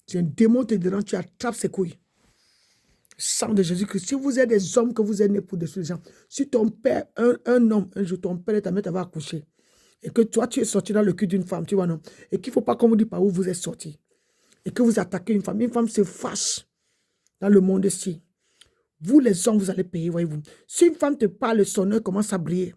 Si un démon te dérange, tu attrapes ses couilles. Sang de Jésus-Christ. Si vous êtes des hommes que vous êtes nés pour détruire les gens, si ton père, un homme, un jour, ton père et ta mère t'avaient accouché, et que toi, tu es sorti dans le cul d'une femme, tu vois, non? Et qu'il ne faut pas qu'on vous dise par où vous êtes sorti. Et que vous attaquez une femme se fâche dans le monde ici. Vous, les hommes, vous allez payer, voyez-vous. Si une femme te parle, son œil commence à briller.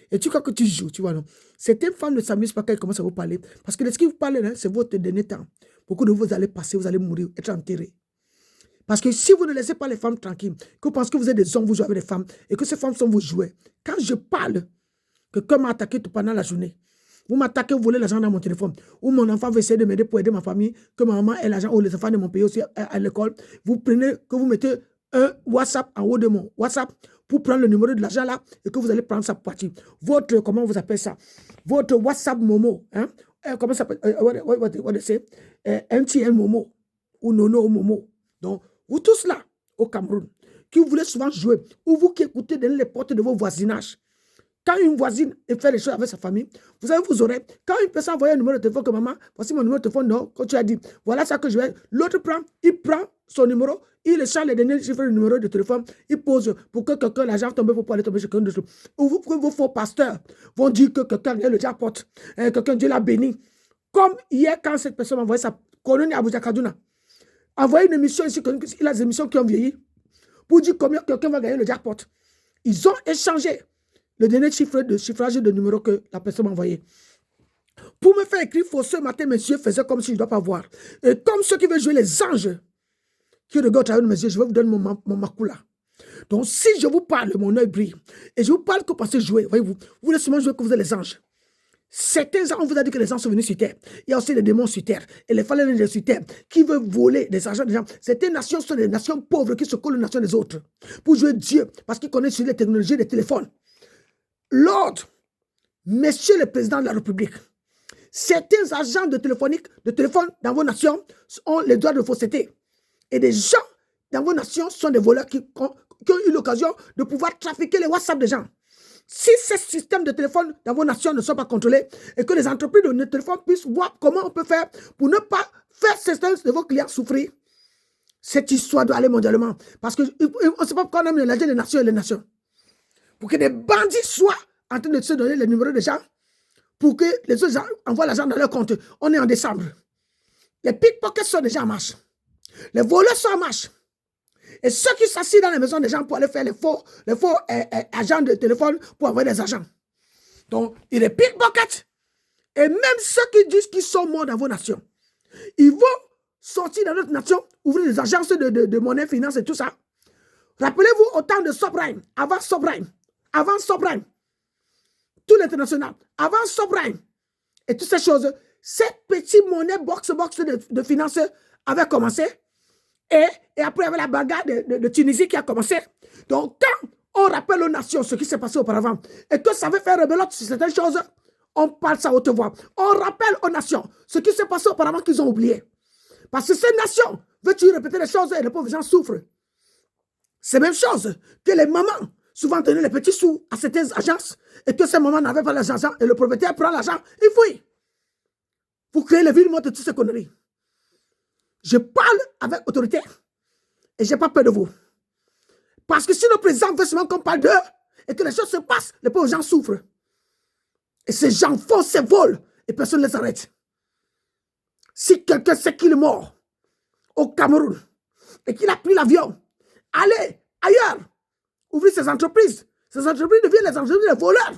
Et tu crois que tu joues, tu vois, non? Certaines femmes ne s'amusent pas quand elles commencent à vous parler. Parce que ce qu'ils vous parlent, c'est votre dernier temps. Beaucoup de vous allez passer, vous allez mourir, être enterrés. Parce que si vous ne laissez pas les femmes tranquilles, que vous pensez que vous êtes des hommes, vous jouez avec les femmes, et que ces femmes sont vos jouets. Quand je parle, que comme m'a attaqué pendant la journée, vous m'attaquez, vous volez l'argent dans mon téléphone, ou mon enfant veut essayer de m'aider pour aider ma famille, que ma maman ait l'argent, ou les enfants de mon pays aussi à l'école, vous prenez, que vous mettez un WhatsApp en haut de mon WhatsApp pour prendre le numéro de l'argent là, et que vous allez prendre ça pour partir. Votre, comment vous appelez ça? Votre WhatsApp Momo, hein? Comment ça s'appelle? What say? MTN Momo, ou Nono Momo. Donc, vous tous là, au Cameroun, qui voulez souvent jouer, ou vous qui écoutez dans les portes de vos voisinages, quand une voisine fait les choses avec sa famille, vous avez vos oreilles. Quand une personne envoie un numéro de téléphone que maman, voici mon numéro de téléphone, non, quand tu as dit, voilà ça que je vais. L'autre prend, il prend son numéro, il échange les derniers chiffres du numéro de téléphone, il pose pour que quelqu'un, l'argent tombe pour aller tomber chez quelqu'un d'autre. Ou vos faux pasteurs vont dire que quelqu'un est le jackpot, quelqu'un Dieu l'a béni. Comme hier, quand cette personne m'a envoyé sa colonie à Abuja Kaduna, envoyé une émission ici, il a des émissions qui ont vieilli, pour dire combien quelqu'un va gagner le jackpot. Ils ont échangé le dernier chiffre de chiffrage de numéro que la personne m'a envoyé. Pour me faire écrire faux, ce matin, monsieur faisait comme si je ne dois pas voir. Et comme ceux qui veulent jouer les anges, qui regardent à travers mes yeux, je vais vous donner mon macoula. Donc, si je vous parle, mon œil brille. Et je vous parle que vous pensez jouer. Voyez-vous, vous voulez seulement jouer que vous êtes les anges. Certains gens, on vous a dit que les anges sont venus sur terre. Il y a aussi les démons sur terre. Et les phalanges sur terre qui veulent voler des argents des gens. Certaines nations sont des nations pauvres qui se collent aux nations des autres. Pour jouer Dieu, parce qu'ils connaissent sur les technologies des téléphones. L'ordre, Monsieur le Président de la République, certains agents de téléphone dans vos nations ont les droits de fausseté. Et des gens dans vos nations sont des voleurs qui ont eu l'occasion de pouvoir trafiquer les WhatsApp des gens. Si ces systèmes de téléphone dans vos nations ne sont pas contrôlés et que les entreprises de téléphone puissent voir comment on peut faire pour ne pas faire certains de vos clients souffrir, cette histoire doit aller mondialement. Parce qu'on ne sait pas pourquoi on a mélangé les nations et les nations. Pour que des bandits soient en train de se donner les numéros des gens, pour que les autres gens envoient l'argent dans leur compte. On est en décembre. Les pickpockets sont déjà en marche. Les voleurs sont en marche. Et ceux qui s'assient dans les maisons des gens pour aller faire les faux agents de téléphone pour envoyer des argents. Donc, il y a des pickpockets. Et même ceux qui disent qu'ils sont morts dans vos nations, ils vont sortir dans notre nation, ouvrir des agences de monnaie, finance et tout ça. Rappelez-vous au temps de Subprime, avant Subprime, tout l'international, avant Subprime, et toutes ces choses, cette petite monnaie box de finance avait commencé, et après il y avait la bagarre de Tunisie qui a commencé. Donc quand on rappelle aux nations ce qui s'est passé auparavant, et que ça veut faire rebelote sur certaines choses, on parle ça à haute voix. On rappelle aux nations ce qui s'est passé auparavant qu'ils ont oublié. Parce que ces nations veulent répéter les choses et les pauvres gens souffrent. C'est la même chose que les mamans souvent donnaient les petits sous à certaines agences et que ces mamans n'avaient pas l'argent et le propriétaire prend l'argent, il fouille. Pour créer les villes mortes de toutes ces conneries. Je parle avec autorité et je n'ai pas peur de vous. Parce que si le président veut seulement qu'on parle d'eux et que les choses se passent, les pauvres gens souffrent. Et ces gens font ces vols et personne ne les arrête. Si quelqu'un sait qu'il est mort au Cameroun et qu'il a pris l'avion, allez ailleurs, ouvrez ses entreprises. Ces entreprises deviennent les entreprises de voleurs.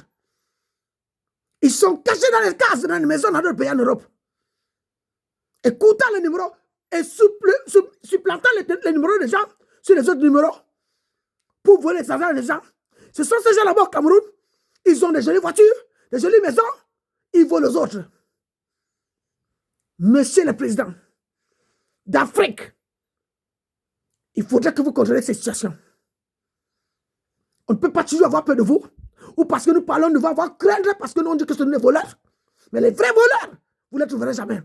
Ils sont cachés dans les cases, dans les maisons dans d'autres pays en Europe. Écoutant les numéros et supplantant les numéros des gens sur les autres numéros pour voler les argent des gens. Ce sont ces gens là-bas au Cameroun. Ils ont des jolies voitures, des jolies maisons. Ils volent aux autres. Monsieur le Président d'Afrique, il faudrait que vous contrôlez cette situation. On ne peut pas toujours avoir peur de vous. Ou parce que nous parlons, nous devons avoir craindre parce que nous on dit que ce sont des voleurs. Mais les vrais voleurs, vous ne les trouverez jamais.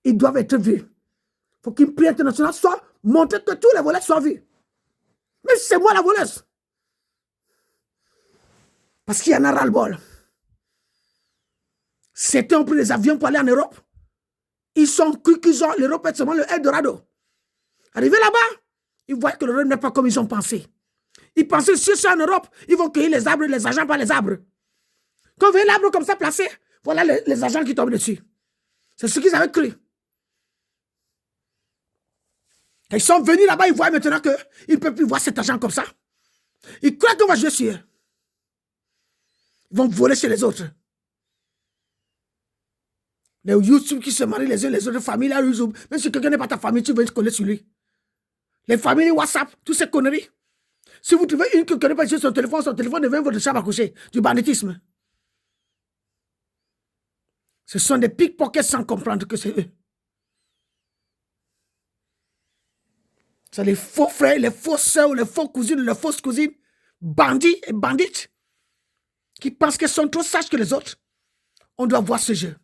Ils doivent être vus. Il faut qu'une prière internationale soit montrée que tous les voleurs soient vus. Mais c'est moi la voleuse. Parce qu'il y en a ras-le-bol. Certains ont pris des avions pour aller en Europe. Ils sont cru qu'ils ont l'Europe est seulement le Eldorado. Arrivé là-bas, ils voient que l'Europe n'est pas comme ils ont pensé. Ils pensaient que si c'est en Europe, ils vont cueillir les arbres, les agents par les arbres. Quand vous voyez l'arbre comme ça placé, voilà les agents qui tombent dessus. C'est ce qu'ils avaient cru. Quand ils sont venus là-bas, ils voient maintenant qu'ils ne peuvent plus voir cet agent comme ça. Ils croient qu'on va jouer sur eux. Ils vont voler chez les autres. Les YouTube qui se marient les uns les autres, familles là, YouTube. Même si quelqu'un n'est pas ta famille, tu veux te coller sur lui. Les familles WhatsApp, toutes ces conneries. Si vous trouvez une qui ne connaît pas son téléphone devient votre chambre à coucher. Du banditisme. Ce sont des pickpockets sans comprendre que c'est eux. C'est les faux frères, les fausses sœurs, les fausses cousines, les fausses cousines, bandits et bandites, qui pensent qu'elles sont trop sages que les autres. On doit voir ce jeu.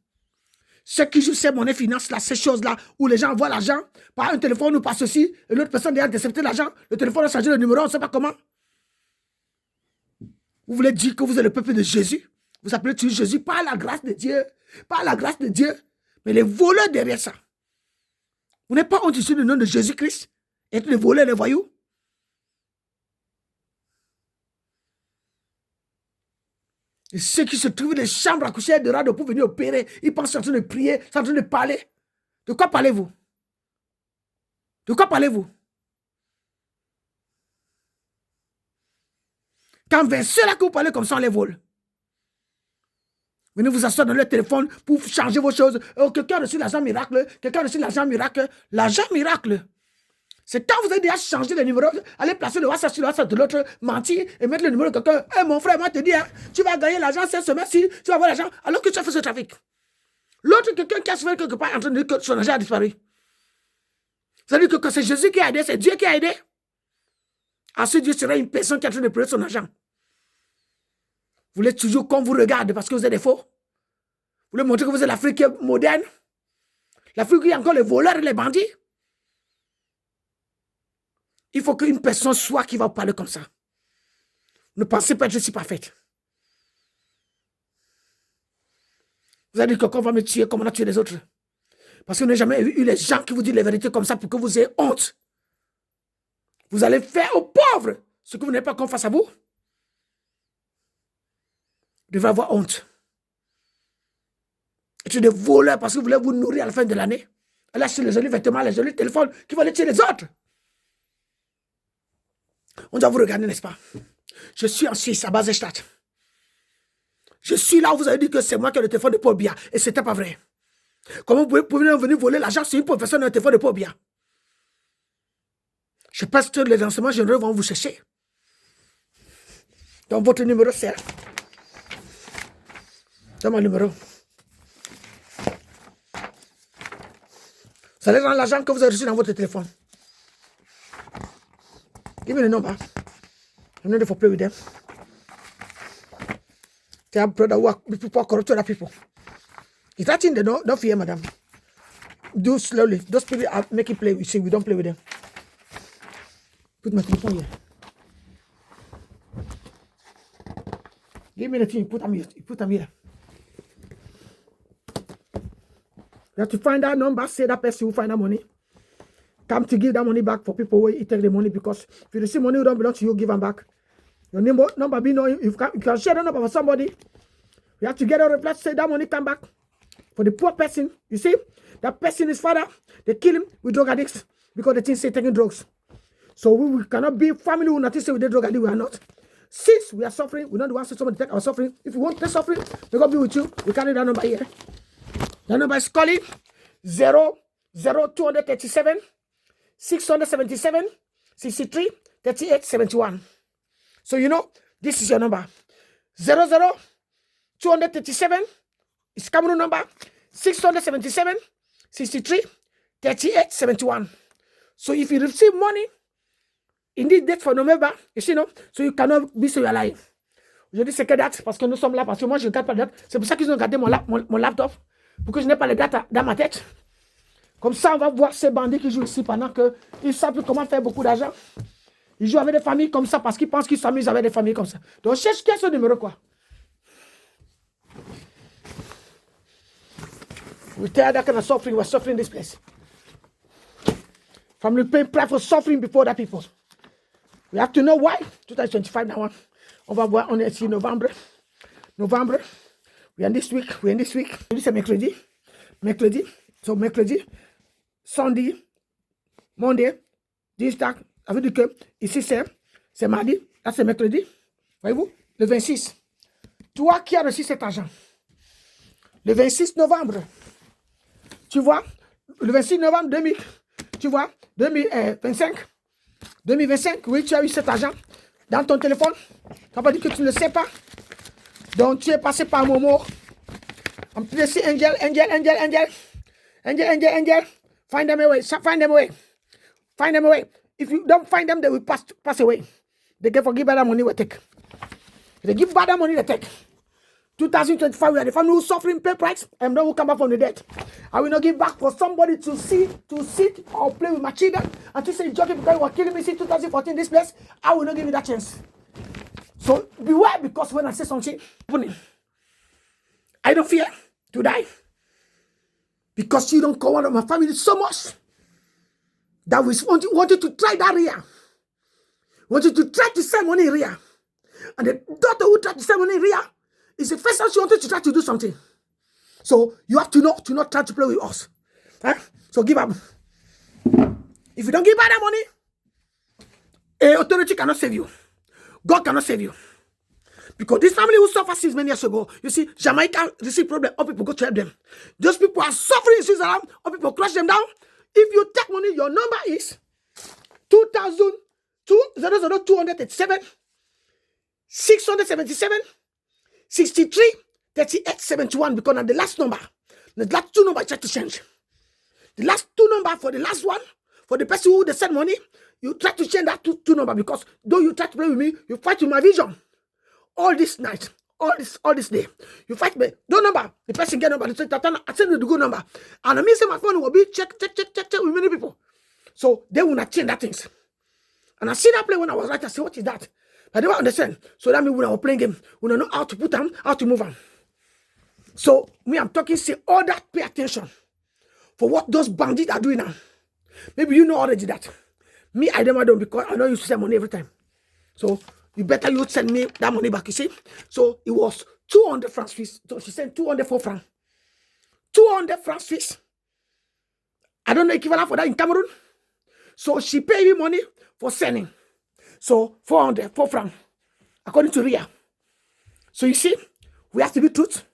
Ceux qui jouent ces monnaies finances là, ces choses-là, où les gens envoient l'argent par un téléphone ou par ceci, et l'autre personne a intercepté l'argent, le téléphone a changé le numéro, on ne sait pas comment. Vous voulez dire que vous êtes le peuple de Jésus? Vous appelez Jésus par la grâce de Dieu, mais les voleurs derrière ça. Vous n'êtes pas honte sur le nom de Jésus-Christ, être les voleurs, les voyous? Et ceux qui se trouvent dans les chambres à coucher de rado pour venir opérer, ils pensent qu'ils sont en train de prier, ils sont en train de parler. De quoi parlez-vous? De quoi parlez-vous? Quand vers ceux-là que vous parlez comme ça, on les vole. Venez vous asseoir dans le téléphone pour changer vos choses. Oh, quelqu'un a reçu l'argent miracle. Quelqu'un a reçu l'argent miracle. L'argent miracle. C'est quand vous avez déjà changé le numéro, allez placer le WhatsApp sur le WhatsApp de l'autre, mentir et mettre le numéro de quelqu'un. Hey, mon frère, moi te dis, hein, tu vas gagner l'argent cette semaine-ci, tu vas avoir l'argent, alors que tu as fait ce trafic. L'autre, quelqu'un qui a fait quelque part en train de dire que son argent a disparu. Ça veut dire que quand c'est Jésus qui a aidé, c'est Dieu qui a aidé. Ensuite, Dieu sera une personne qui est en train de prendre son argent. Vous voulez toujours qu'on vous regarde parce que vous êtes des faux. Vous voulez montrer que vous êtes l'Afrique moderne. L'Afrique où il y a encore les voleurs et les bandits. Il faut qu'une personne soit qui va vous parler comme ça. Ne pensez pas être si parfaite. Vous allez dire que quand on va me tuer, comme on a tué les autres. Parce que vous n'avez jamais eu les gens qui vous disent les vérités comme ça pour que vous ayez honte. Vous allez faire aux pauvres ce que vous n'avez pas qu'on fasse à vous. Vous devez avoir honte. Être des voleurs parce que vous voulez vous nourrir à la fin de l'année. Allez acheter les jolis vêtements, les jolis téléphones qui vont aller tuer les autres. On doit vous regarder, n'est-ce pas? Je suis en Suisse, à Basel-Stadt. Je suis là où vous avez dit que c'est moi qui ai le téléphone de Paul Biya. Et ce n'était pas vrai. Comment vous pouvez venir voler l'argent sur une pauvre personne dans le téléphone de Paul Biya? Je pense que les renseignements généraux vont vous chercher. Donc votre numéro, c'est... C'est mon numéro. Vous allez dans l'argent que vous avez reçu dans votre téléphone. Give me the number. I'm not for play with them. They have brother who are people corrupt other people. Is that thing they don't fear, madam? Do slowly. Those people are making play with you. We don't play with them. Put my telephone here. Give me the thing. Put them here. Put them here. You have to find that number. Say that person will find that money. Come to give that money back for people who take the money, because if you receive money who don't belong to you, give them back. Your number be known. You can share the number for somebody. You have to get a reply to say that money come back. For the poor person, you see, that person is father, they kill him with drug addicts because they think say taking drugs. So we cannot be family who not say with the drug addict, we are not. Since we are suffering, we don't want somebody to take our suffering. If you want the suffering, we're going to be with you. We carry that number here. That number is calling 00237 677 63 38 71. So you know, this is your number. 237 is Cameroon number 677 63 38 71. So if you receive money in this date for November, you see, no, so you cannot be so alive. Aujourd'hui, c'est que date, parce que nous sommes là, parce que moi, je ne regarde pas les dates. C'est pour ça qu'ils ont gardé mon laptop, pour que je n'ai pas les dates dans ma tête. Comme ça, on va voir ces bandits qui jouent ici pendant qu'ils savent comment faire beaucoup d'argent. Ils jouent avec des familles comme ça parce qu'ils pensent qu'ils s'amusent avec des familles comme ça. Donc, cherche quel est ce numéro, quoi. We tell that kind of suffering, we're suffering this place. Family paying price for suffering before that people. We have to know why. 2025 now. On est November. November. We are this week. This is mercredi. So mercredi, samedi, Monday, dimanche. Ça veut dire que ici c'est mardi. Là c'est mercredi. Voyez-vous? Le 26. Toi qui as reçu cet argent. Le 26 novembre. Tu vois? Le 26 novembre 2000. Tu vois? 2025. 2025, oui, tu as eu cet argent dans ton téléphone. Tu n'as pas dit que tu ne le sais pas. Donc, tu es passé par Momo. I'm placing angel. Find them away. If you don't find them, they will pass away. They can forgive bad money, they take. If they give bad money, they take. 2025, we are the family who suffering pay price and then will come back from the dead. I will not give back for somebody to sit or play with my children and to say, joking because you were killing me since 2014 this place. I will not give you that chance. So beware, because when I say something happening, I don't fear to die. Because you don't come out of my family so much that we wanted to try that area. Wanted to try to send money area. And the daughter who tried to send money area is the first time she wanted to try to do something. So you have to not try to play with us. So give up. If you don't give back that money, authority cannot save you. God cannot save you. Because this family who suffered since many years ago, you see, Jamaica receive problem, all people go to help them. Those people are suffering in Switzerland, all people crush them down. If you take money, your number is 2,287 677 63 38 71, because now the last two numbers I try to change. The last two numbers for the last one, for the person who they send money, you try to change that two number, because though you try to play with me, you fight with my vision. All this night, all this day, you fight me. No number, the person get number, I send you the good number. And I mean say my phone will be check with many people. So they will not change that things. And I see that play when I was right, I say, what is that? I don't understand. So that means when I was playing game, we don't know how to put them, how to move them. So me, I'm talking, say all that, pay attention for what those bandits are doing now. Maybe you know already that. Me, I never don't, because I know you send money every time. So you better you send me that money back, you see. So it was 200 francs Swiss. So she sent 204 francs. 200 francs Swiss. I don't know equivalent for that in Cameroon. So she paid me money for sending. So 4 francs, according to Ria. So you see, we have to be truth.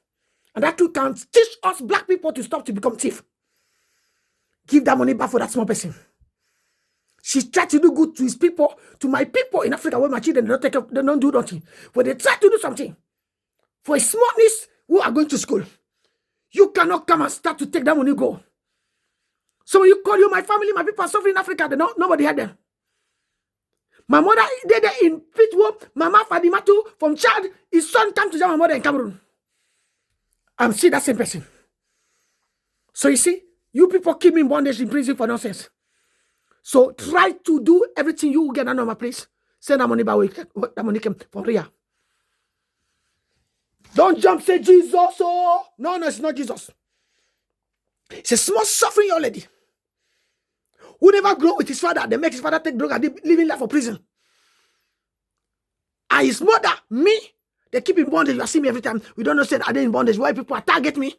And that truth can teach us black people to stop to become thief. Give that money back for that small person. She tried to do good to his people, to my people in Africa, where my children they don't do nothing. When they try to do something for a small niece who are going to school, you cannot come and start to take that money go. So when you call you, my family, my people are suffering in Africa, nobody had them. My mother, they in Pitwood, Mama Fadimatu from Chad, his son came to join my mother in Cameroon. I'm still that same person. So you see, you people keep me in bondage in prison for nonsense. So try to do everything you will get out of my place. Send that money back. That money came from Ria. Don't jump, say Jesus. Oh. No, it's not Jesus. It's a small suffering already. Who never grow with his father, they make his father take drug and living life for prison. And his mother, me, they keep in bondage. You see me every time. We don't know, say, are they in bondage? Why people are target me?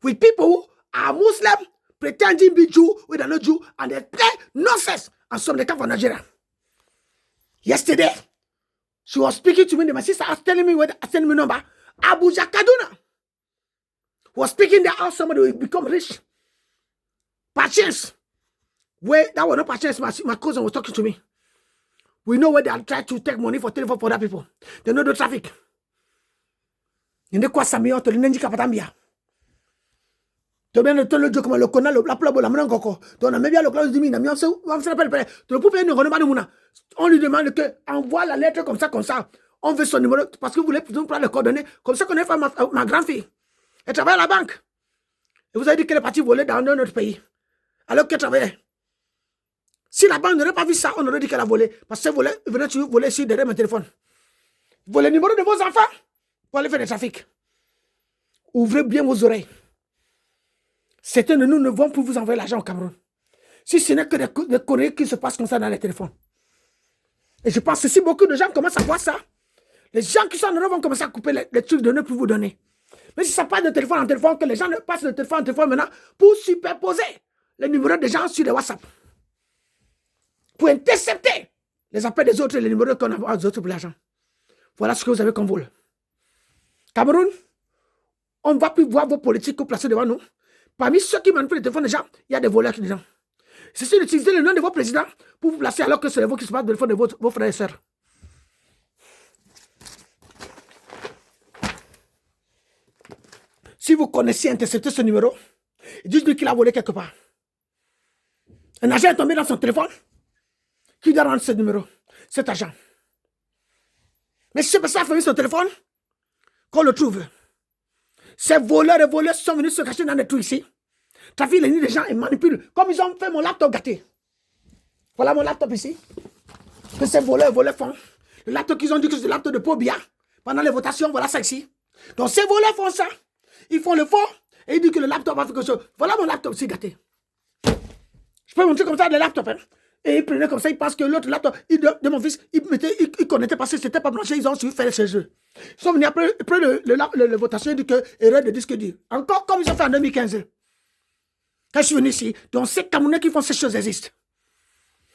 With people who are Muslim, pretending to be Jew, we don't know Jew, and they play nonsense. And some they come from Nigeria. Yesterday, she was speaking to me. My sister was telling me where I send me number. Abuja Kaduna was speaking there how somebody will become rich. Patience. Where that was not patience. My cousin was talking to me. We know where they are trying to take money for telephone for other people. They know the traffic. In the Kwasami to the Nenji Kapatambia. To bien le joke comme le connaît la plabo la main encore. To na maybe le clause de mine. On se rappelle pas. To le poupée ne connaît pas nous. On lui demande que envoie la lettre comme ça. On veut son numéro parce que vous voulez prendre les coordonnées. Comme ça qu'on a fait ma grande-fille. Elle travaille à la banque. Et vous avez dit qu'elle est partie voler dans notre pays. Alors qu'elle travaillait. Si la banque n'aurait pas vu ça, on aurait dit qu'elle a volé. Parce qu'elle venait voler ici derrière mon téléphone. Volez le numéro de vos enfants pour aller faire du trafic. Ouvrez bien vos oreilles. Certains de nous ne vont plus vous envoyer l'argent au Cameroun. Si ce n'est que des conneries qui se passent comme ça dans les téléphones. Et je pense que si beaucoup de gens commencent à voir ça, les gens qui sont en Europe vont commencer à couper les trucs de ne plus vous donner. Mais si ça passe de téléphone en téléphone, que les gens passent de téléphone en téléphone maintenant pour superposer les numéros des gens sur les WhatsApp. Pour intercepter les appels des autres et les numéros qu'on envoie aux autres pour l'argent. Voilà ce que vous avez comme vol. Cameroun, on ne va plus voir vos politiques placés devant nous. Parmi ceux qui manipulent les téléphones des gens, il y a des voleurs dedans. C'est d'utiliser le nom de vos présidents pour vous placer alors que c'est vous qui se battent le téléphone de vos frères et sœurs. Si vous connaissez intercepter ce numéro, dites-lui qu'il a volé quelque part. Un agent est tombé dans son téléphone. Qui doit rendre ce numéro? Cet agent. Mais si cette personne a fermé son téléphone, qu'on le trouve. Ces voleurs et voleurs sont venus se cacher dans des trous ici. Trafiquent les nids des gens et manipulent. Comme ils ont fait mon laptop gâté. Voilà mon laptop ici. Que ces voleurs et voleurs font. Le laptop qu'ils ont dit que c'est le laptop de Pobia. Pendant les votations, voilà ça ici. Donc ces voleurs font ça. Ils font le faux et ils disent que le laptop va faire quelque chose. Voilà mon laptop ici gâté. Je peux montrer comme ça le laptop. Hein? Et ils prenaient comme ça, ils pensent que l'autre laptop de mon fils, ils connectaient parce que c'était pas branché, ils ont su faire ces jeux. Ils sont venus après le votation, ils disent que erreur de disque dur. Encore comme ils ont fait en 2015. Quand je suis venu ici, donc ces Camerounais qui font ces choses existent.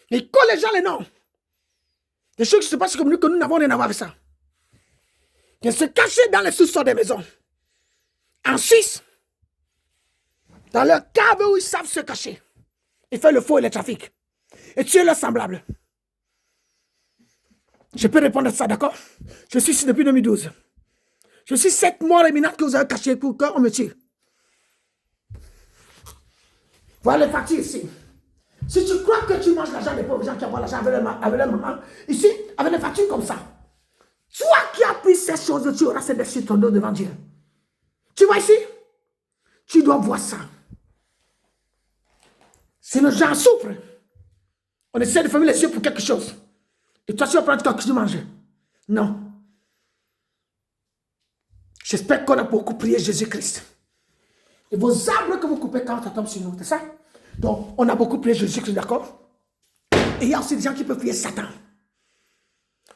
Et ils collent les gens les noms. Des choses qui se passent comme nous, que nous n'avons rien à voir avec ça. Ils se cachent dans les sous-sols des maisons. En Suisse, dans leur cave où ils savent se cacher. Ils font le faux et le trafic. Et tuer leurs semblables. Je peux répondre à ça, d'accord? Je suis ici depuis 2012. Je suis cette mort éminente que vous avez cachée pour qu'on me tue. Voilà les factures ici. Si tu crois que tu manges l'argent des pauvres gens qui envoient l'argent avec leur maman, ici, avec des factures comme ça, toi qui as pris ces choses, tu auras ces dettes sur ton dos devant Dieu. Tu vois ici? Tu dois voir ça. Si les gens souffrent, on essaie de fermer les yeux pour quelque chose. Et toi, tu vas prendre quelque chose de manger. Non. J'espère qu'on a beaucoup prié Jésus-Christ. Et vos arbres que vous coupez quand ça tombe sur nous, c'est ça? Donc, on a beaucoup prié Jésus-Christ, d'accord? Et il y a aussi des gens qui peuvent prier Satan.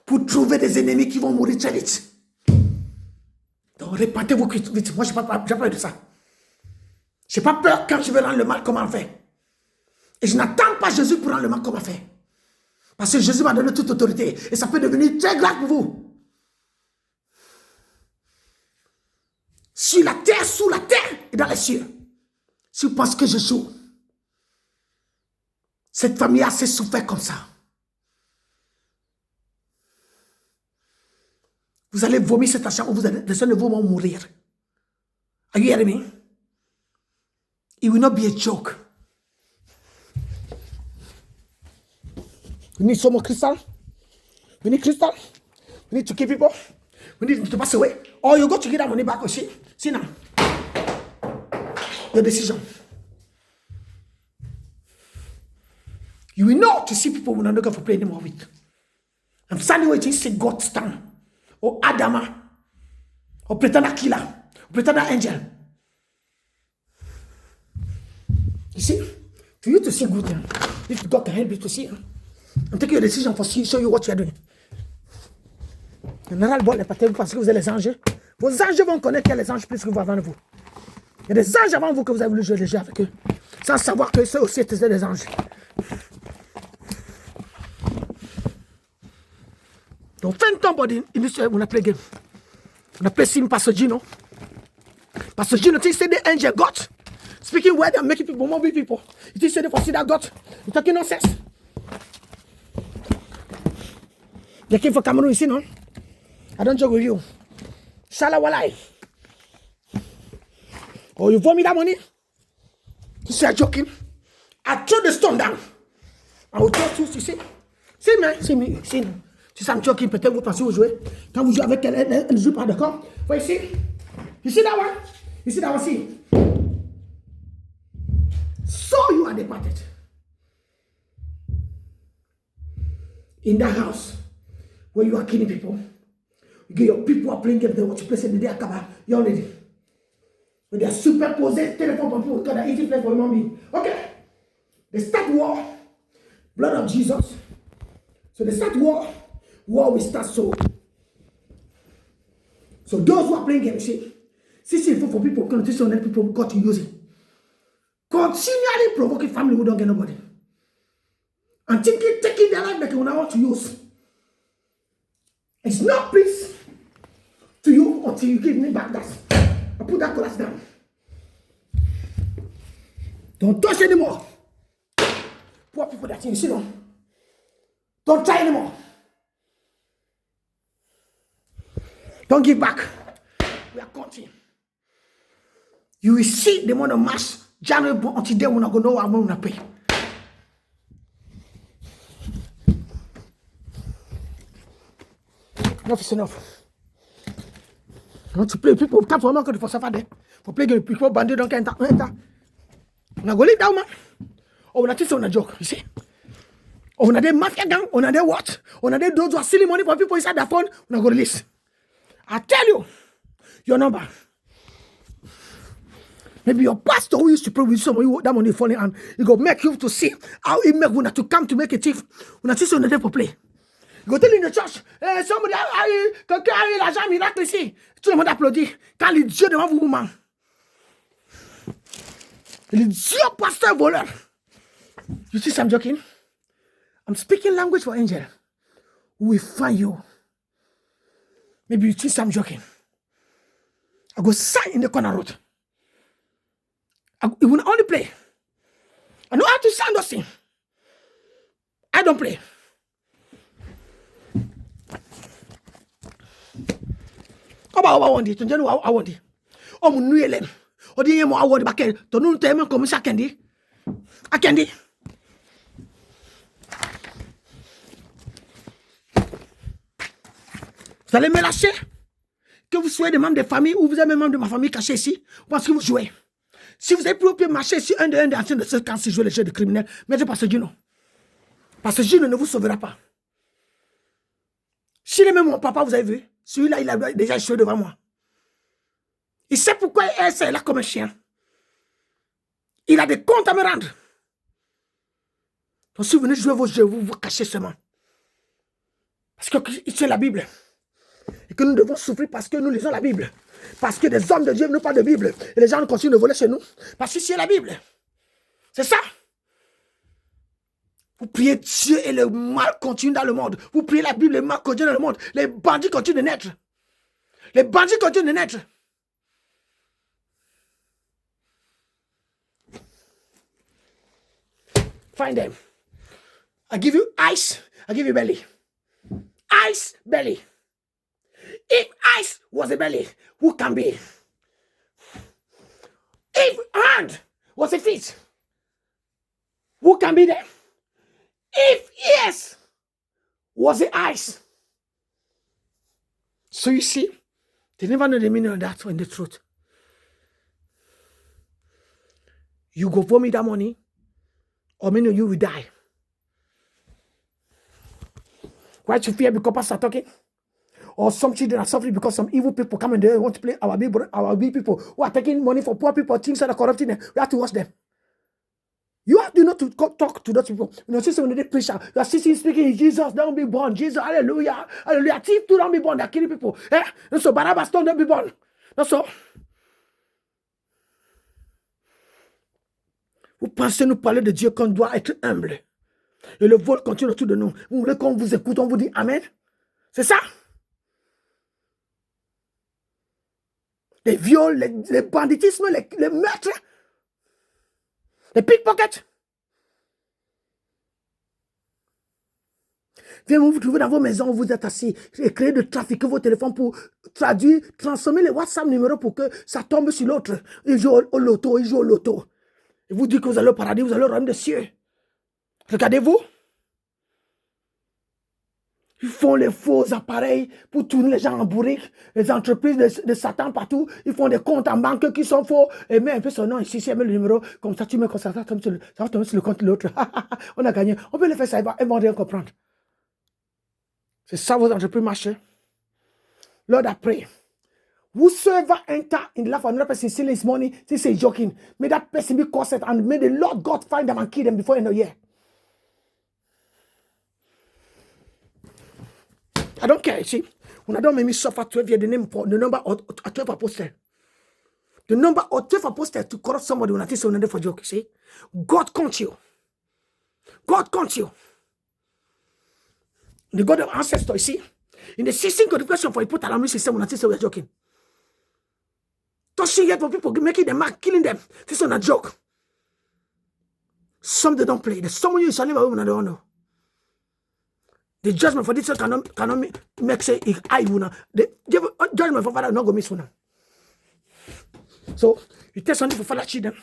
Pour trouver des ennemis qui vont mourir très vite. Donc, répandez-vous vite. Moi, je n'ai pas peur de ça. Je n'ai pas peur quand je vais rendre le mal comme on fait. Et je n'attends pas Jésus pour rendre le mal comme on fait. Parce que Jésus m'a donné toute autorité. Et ça peut devenir très grave pour vous. Sur la terre, sous la terre et dans les cieux. Si vous pensez que je joue, cette famille a assez souffert comme ça. Vous allez vomir cet argent ou des gens de vous vont mourir. Are you hearing me? It will not be a joke. We need some more crystal. We need crystal. We need to keep people. We need to pass away. Or you go to get that money back. See now. Your decision. You will know to see people will not go for play anymore with. I'm standing waiting to see God stand. Or Adama. Or pretender killer. Or pretender angel. You see? For you to see good, if God can help you to see, I'm taking a decision for show you what you are doing. On aura le bon les patins parce que vous êtes les anges. Vos anges vont connaître qu'il y a les anges plus que vous avant vous. Il y a des anges avant vous que vous avez voulu jouer les jeux avec eux. Sans savoir que ceux aussi étaient des anges. Donc, fin de temps, on a play game. On a play sim Pastor Gino. Pastor Gino, he said the angel got. Speaking word and making people more people. He said for see that God. You're talking nonsense. You came for Cameroon, you see, no? I don't joke with you. Shala walai. Oh, you vomit that money? You say I'm joking? I throw the stone down. I will throw two, you see? See, man, see me, see. Si ça me choque, peut-être vous pensez que vous jouez. Quand vous jouez avec elle, elle ne joue pas, d'accord? Voyez ici? You see that one? You see that one? See? So you are departed. In that house where you are killing people, you get your people are playing games, they want to play the day Akaba, you're ready. They are superposés téléphone pour people because they're eating flesh for human being. Okay. They start war. Blood of Jesus. So they start war. War will start so. So those who are playing games, see for people, continue people got to use it. Continually provoking family who don't get nobody. And taking their life like they want to use. It's not peace to you until you give me back that. I put that glass down. Don't touch anymore. Poor people that you see no. Don't try anymore. Don't give back. We are counting. You will see the month of March, January until then we're not going to know how much we're going to pay. Enough is enough. I want to play people. Come for for Saturday. For playing people, bandit don't enter. Now go lay down, man. Or when I teach on a joke, you see. Or when I did mafia gang, when I did what? When I did those who are stealing money for people inside their phone, when I go release. I tell you, your number. Maybe your pastor who used to pray with somebody who that money falling and he go make you to see how he make when to come to make a thief. When I teach on the day for play. You go tell in the church, somebody quelqu'un a eu l'argent miracle ici. Tout le monde applaudit. Quand les dieux devant vous, man. Les dieux pasteur voleur. You see I'm joking? I'm speaking language for angel. We will find you. Maybe you think I'm joking. I go sign in the corner road. It will only play. I know how to sound those things. I don't play. I want it. I want it. Oh, mon nuit, Hélène. Oh, dis moi, I want it back. Ton nom, t'es même comme ça, Candy. À Candy. Vous allez me lâcher? Que vous soyez des membres de famille ou vous êtes même membre de ma famille caché ici, parce que vous jouez. Si vous avez pu marcher ici, un de en train de se casser, jouer les jeux de criminels, mettez Pasteur Gino. Pasteur Gino ne vous sauvera pas. S'il est même mon papa, vous avez vu, celui-là, il a déjà échoué devant moi. Il sait pourquoi il est là comme un chien. Il a des comptes à me rendre. Donc si vous venez jouer vos jeux, vous vous cachez seulement. Parce que c'est la Bible. Et que nous devons souffrir parce que nous lisons la Bible. Parce que des hommes de Dieu n'ont pas de Bible. Et les gens continuent de voler chez nous. Parce que c'est la Bible. C'est ça. Vous priez Dieu et le mal continue dans le monde. Vous priez la Bible et le mal continue dans le monde. Les bandits continuent de naître. Les bandits continuent de naître. Find them. I give you eyes. I give you belly. Eyes, belly. If eyes was a belly, who can be? If hand was a feet, who can be there? If ears was the eyes. So you see, they never know the meaning of that and the truth. You go for me that money, or many of you will die. Why you fear because pastors are talking? Or some children are suffering because some evil people come and they want to play our big people who are taking money for poor people, things that are corrupting them. We have to watch them. You have to know to talk to those people. You know, sister, when they preach, you are sitting speaking, Jesus, don't be born. Jesus, hallelujah, hallelujah. Thief too, don't be born. They're killing people. Eh? And so Barabbas don't be born. That's all. Vous pensez nous parler de Dieu qu'on doit être humble. Et le vol continue autour de nous. Vous voulez qu'on vous écoute, on vous dit Amen? C'est ça? Les viols, les banditismes, les meurtres, les pickpockets. Viens vous trouver dans vos maisons, vous êtes assis, et créer de trafiquer vos téléphones pour traduire, transformer les WhatsApp numéros pour que ça tombe sur l'autre. Il joue au loto, il joue au loto. Et vous dites que vous allez au paradis, vous allez au royaume des cieux. Regardez-vous. Ils font les faux appareils pour tourner les gens en bourrique. Les entreprises de Satan partout, ils font des comptes en banque qui sont faux. Et mets un peu son nom ici, c'est le numéro. Comme ça, tu mets comme ça va tomber sur le compte de l'autre. On a gagné. On peut les faire ça, ils vont rien comprendre. C'est ça vos entreprises marchent. Lord, I pray. Whosoever enter in the life of another person stealing his money, they say joking. May that person be cursed and may the Lord God find them and kill them before end of the year. I don't care, you see. When I don't make me suffer 12 years, the number of 12 apostles. The number of 12 apostles to corrupt somebody when I think so for joke, you see. God counts you. God counts you. The God of ancestors, you see. In the 16th codification for a put alarm system when I think so we're joking. Touching yet for people making them mad, killing them. This is not a joke. Some they don't play. There's some of you shall never women I don't know. The judgment for this cannot make say if I will not. The judgment for father not go miss one. So you tell something for father children.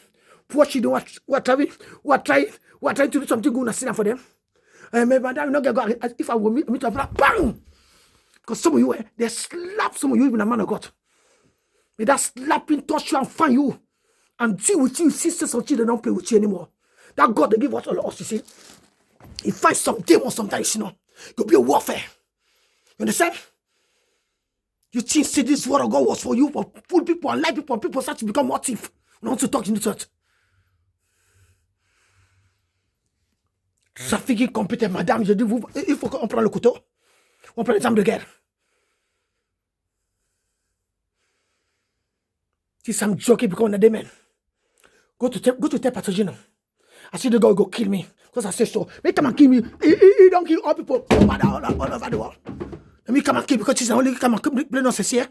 Poor children who are trying to do something good and sit down for them. Maybe madam not get go if I will meet a father, bang! Because some of you they slap some of you even a man of God. May that slapping touch you and find you and deal with you. Sisters or children don't play with you anymore. That God they give us all of us, you see. He finds some demons sometimes, you know. It could be a warfare. You understand? You think see this word of God was for you, for fool people and lie people, and people start to become what if? We want to talk in the church. Trafficking compétent, madame, je dis, il faut qu'on prenne le couteau. On prend l'exemple de guerre. See some joking because on a demon. Go to tell pathogen. I see the guy go kill me because I say so. Make come and kill me. He don't kill all people all over the world. Let me come and kill because he's only come and play dans ce ciel.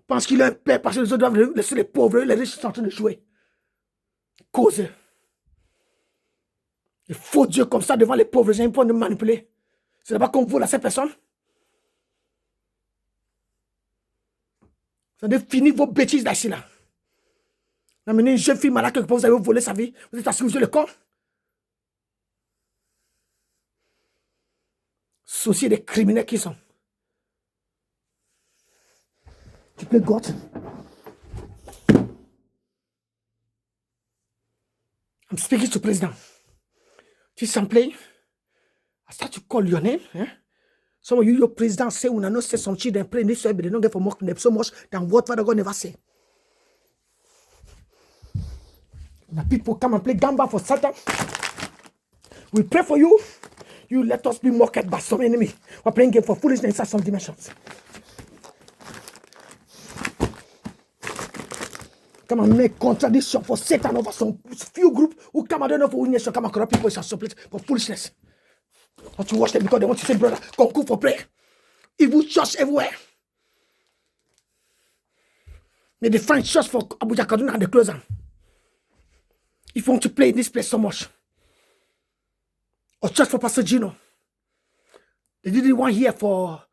Pense qu'il a un père parce que les autres doivent laisser les pauvres, les riches sont en train de jouer. Cause. Il faut Dieu comme ça devant les pauvres gens pour nous manipuler. C'est là-bas qu'on vole à cette personne. Vous avez fini vos bêtises d'ici là. Amenez une jeune fille malade quelque part, vous avez volé sa vie. Vous êtes assis sur le corps. Souci des criminels qui sont. Tu plais God. I'm speaking to President. Tu s'en play. I start to call your name. Some of you, your president say, when I know say some children pray this way, but they don't get for more so much than what Father God never say. The people come and play gamba for Satan. We pray for you. You let us be mocked by some enemy. We're playing game for foolishness in some dimensions. Come and make contradiction for Satan over some few group who come and don't know for who nation come and corrupt people in some place for foolishness. Not to watch them because they want to say, brother, come cook for prayer. Evil church everywhere. May they find church for Abuja Kaduna and they close them. If you want to play in this place so much. Or church for Pastor Gino. They did one here for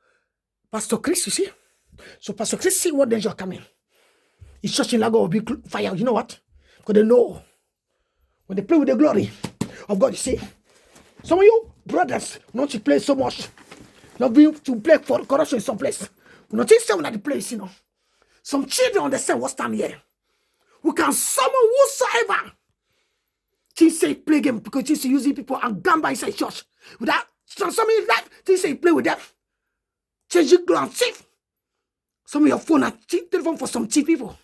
Pastor Chris, you see. So Pastor Chris see what danger coming. His church in Lagos will be fire. You know what? Because they know when they play with the glory of God, you see. Some of you brothers not to play so much. Not being to play for corruption in some place. We not think someone at the place, you know. Some children understand what's time here. We can summon whosoever. Things say play game because things say using people and gamba inside church. Without transforming life, things say play with them. Changing ground thief. Some of your phone are telephone for some cheap people.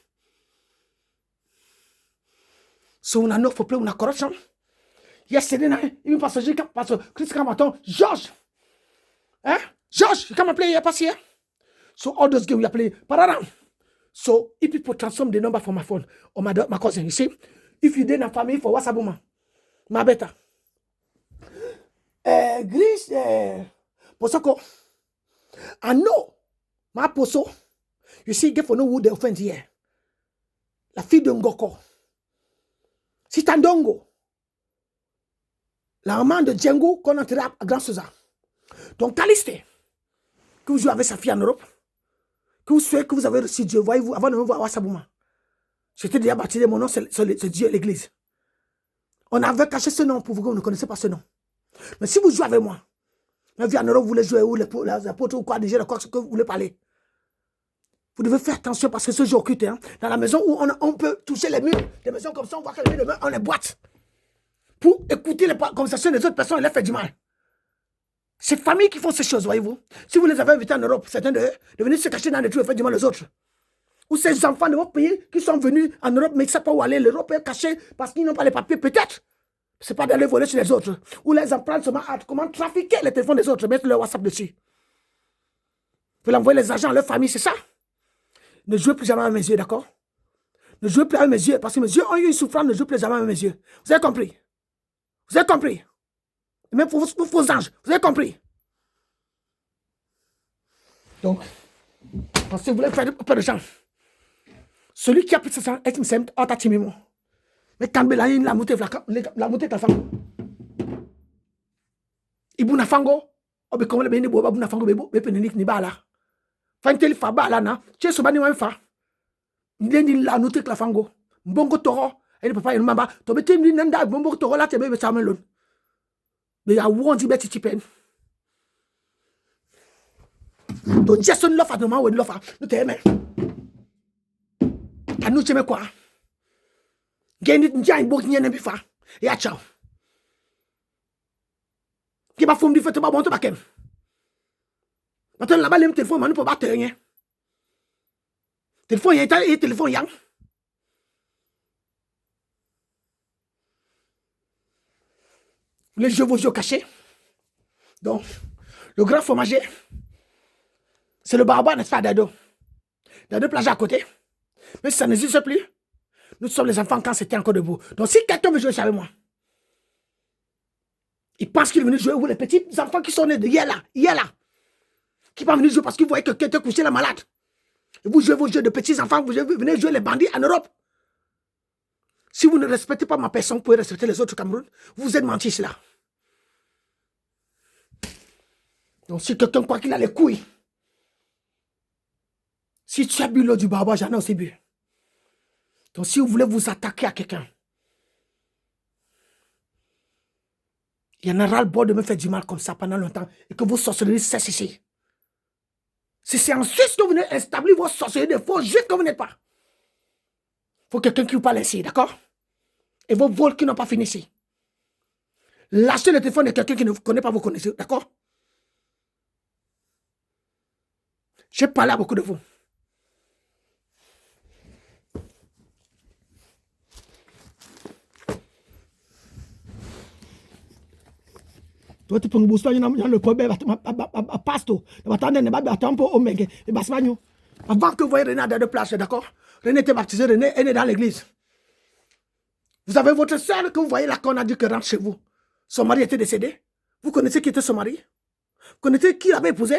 So when I know for play with corruption. Yesterday night, even Pastor Chris Kamaton, George. George, you come and play here, pass here. So all those games we are playing, pararam. So if people transform the number for my phone or my cousin, you see, if you didn't have family for WhatsApp woman, my better. Grace, Posoko. I know my poso. You see, get for no wood the offense here. La fille de Ngoko. Sitandongo. La maman de Django qu'on a enterré à Grand Souza. Donc, Caliste, que vous jouez avec sa fille en Europe, que vous souhaitez que vous avez reçu Dieu, voyez-vous, avant de me voir à Sabouma. J'étais déjà baptisé, mon nom, c'est Dieu, l'église. On avait caché ce nom pour vous, vous ne connaissez pas ce nom. Mais si vous jouez avec moi, même en Europe, vous voulez jouer, ou les apôtres, ou quoi, déjà, quoi que vous voulez parler. Vous devez faire attention parce que ce jeu occulte, hein, dans la maison où on peut toucher les murs, des maisons comme ça, on voit que les murs, on les boite. Pour écouter les conversations des autres personnes et les faire du mal. Ces familles qui font ces choses, voyez-vous. Si vous les avez invités en Europe, certains d'eux, de venir se cacher dans les trous et faire du mal aux autres. Ou ces enfants de votre pays qui sont venus en Europe, mais qui ne savent pas où aller. L'Europe est cachée parce qu'ils n'ont pas les papiers, peut-être. Ce n'est pas d'aller voler sur les autres. Ou les apprendre seulement à comment trafiquer les téléphones des autres, mettre leur WhatsApp dessus. Vous envoyer les agents à leur famille, c'est ça. Ne jouez plus jamais avec mes yeux, d'accord? Ne jouez plus avec mes yeux, parce que mes yeux ont eu une souffrance, ne jouez plus jamais avec mes yeux. Vous avez compris? Vous avez compris? Et même pour vos anges, vous avez compris? Donc, parce que vous voulez faire peur de gens. Celui qui a pris ce sang est une autre timimo. Mais quand il a la montée de la femme. Ibuna fango, obe comme le béni boba buna fango bebo, bepenik ni bala. Fantel fa bala na, che so bani wan fa. Ni la note la fango. Mbongo toro, et papa et mama, to bete ni nanda mbongo toro la tebe samelon. Mais ya wondi beti tipen. Donc Jason l'offre de moi ou l'offre, nous t'aimons. À nous t'aimer quoi? Gagnez une giant book n'y en a pas. Et à ciao. Qui va fondre du fait de ma bonne tabac. Maintenant là-bas, le téléphone, on ne peut pas tenir. Téléphone, il y a un téléphone, yang. Les jeux, vos yeux cachés. Donc, le grand fromager, c'est le barba, n'est-ce pas, Dado? Dado plage à côté. Mais si ça n'existe plus, nous sommes les enfants quand c'était encore debout. Donc, si quelqu'un veut jouer avec moi, il pense qu'il est venu jouer, ou les petits enfants qui sont nés de hier là, qui ne sont venus jouer parce qu'ils voyaient que quelqu'un couchait la malade. Et vous jouez vos jeux de petits enfants, vous venez jouer les bandits en Europe. Si vous ne respectez pas ma personne, vous pouvez respecter les autres au Cameroun. Vous êtes menti, c'est là. Donc, si quelqu'un croit qu'il a les couilles, si tu as bu l'eau du barba, j'en ai aussi bu. Donc, si vous voulez vous attaquer à quelqu'un, il y en a ras-le-bol de me faire du mal comme ça pendant longtemps et que vos sorcelleries cessent ici. Si c'est en Suisse que vous venez établir vos sorcelleries de faux juifs que vous n'êtes pas, il faut quelqu'un qui vous parle ici, d'accord? Et vos vols qui n'ont pas fini ici. Lâchez le téléphone de quelqu'un qui ne vous connaît pas, vous connaissez, d'accord? J'ai parlé à beaucoup de vous. Toi, tu peux me booster, il y a le problème, pasto, avant que vous voyez René à deux places, d'accord? René était baptisé, René est né dans l'église. Vous avez votre soeur que vous voyez là qu'on a dit que rentre chez vous. Son mari était décédé. Vous connaissez qui était son mari? Vous connaissez qui l'avait épousé?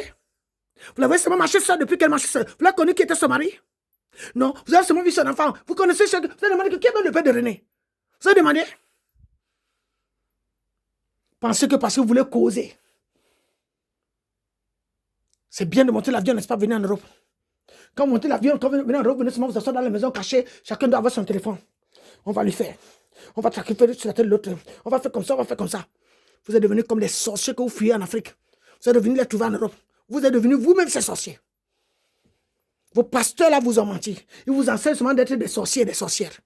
Vous l'avez seulement marché seul depuis qu'elle marchait seule. Vous l'avez connu qui était son mari? Non, vous avez seulement vu son enfant. Vous connaissez vous avez demandé qui est le père de René? Vous avez demandé? Pensez que parce que vous voulez causer. C'est bien de monter l'avion, n'est-ce pas, venir en Europe. Quand vous montez l'avion, quand vous venez en Europe, venez seulement vous asseoir dans la maison cachée. Chacun doit avoir son téléphone. On va lui faire. On va sacrifier sur la tête de l'autre. On va faire comme ça, on va faire comme ça. Vous êtes devenus comme des sorciers que vous fuyez en Afrique. Vous êtes devenus les trouver en Europe. Vous êtes devenus vous-même ces sorciers. Vos pasteurs là vous ont menti. Ils vous enseignent seulement d'être des sorciers et des sorcières.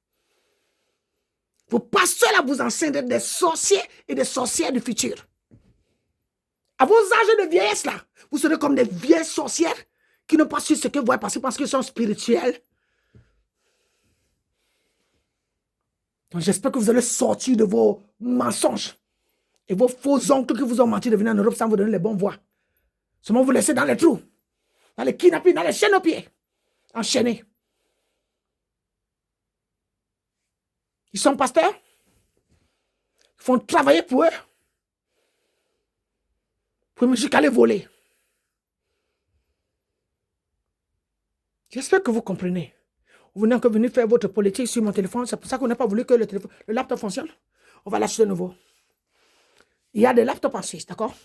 Vos pasteurs là vous enseignent d'être des sorciers et des sorcières du futur. À vos âges de vieillesse là, vous serez comme des vieilles sorcières qui n'ont pas su ce que vous voyez passer parce qu'ils sont spirituels. Donc j'espère que vous allez sortir de vos mensonges et vos faux oncles qui vous ont menti de venir en Europe sans vous donner les bonnes voies. Seulement vous laissez dans les trous, dans les kidnappings, dans les chaînes aux pieds, enchaînés. Ils sont pasteurs, ils font travailler pour eux, pour jusqu'à les voler. J'espère que vous comprenez. Vous venez encore venir faire votre politique sur mon téléphone. C'est pour ça qu'on n'a pas voulu que le laptop fonctionne. On va l'acheter de nouveau. Il y a des laptops en Suisse, d'accord?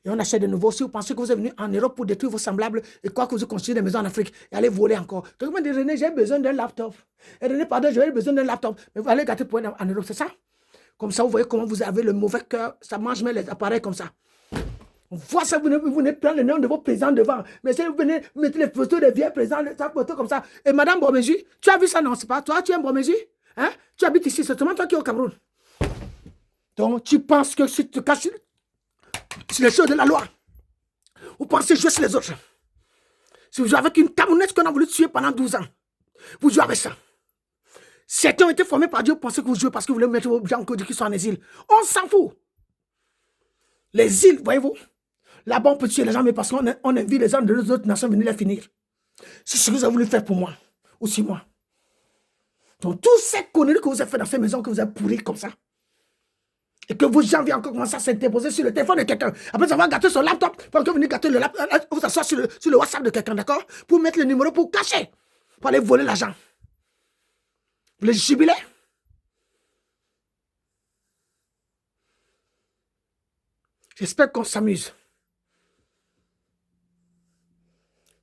Et on achète de nouveau. Si vous pensez que vous êtes venu en Europe pour détruire vos semblables et quoi que vous construisez des maisons en Afrique et allez voler encore. Quelqu'un m'a dit, René, j'ai besoin d'un laptop. Et René, pardon, j'ai besoin d'un laptop. Mais vous allez gâter pour en Europe, c'est ça? Comme ça, vous voyez comment vous avez le mauvais cœur. Ça mange même les appareils comme ça. On voit ça, vous venez prendre le nom de vos présidents devant. Mais si vous venez mettre les photos des vieux présidents, des photos comme ça. Et Madame Broméju, tu as vu ça? Non, c'est pas toi, tu es Broméju? Hein? Tu habites ici, c'est seulement toi qui es au Cameroun. Donc, tu penses que si tu te caches sur les choses de la loi, Vous pensez jouer sur les autres. Si vous jouez avec une Camerounaise qu'on a voulu tuer pendant 12 ans, vous jouez avec ça. Certains ont été formés par Dieu, vous pensez que vous jouez parce que vous voulez mettre vos gens qui sont en exil. On s'en fout. Les îles, voyez-vous, là-bas on peut tuer les gens, mais parce qu'on invite les gens de d'autres nations à venir les finir. C'est ce que vous avez voulu faire pour moi, aussi moi. Donc, toutes ces conneries que vous avez fait dans ces maisons, que vous avez pourries comme ça, et que vos gens viennent encore commencer à s'interposer sur le téléphone de quelqu'un, après avoir gâté son laptop, pour que vous venez gâter le laptop, vous asseoir sur le WhatsApp de quelqu'un, d'accord? Pour mettre le numéro, pour cacher, pour aller voler l'argent. Vous les jubilez? J'espère qu'on s'amuse.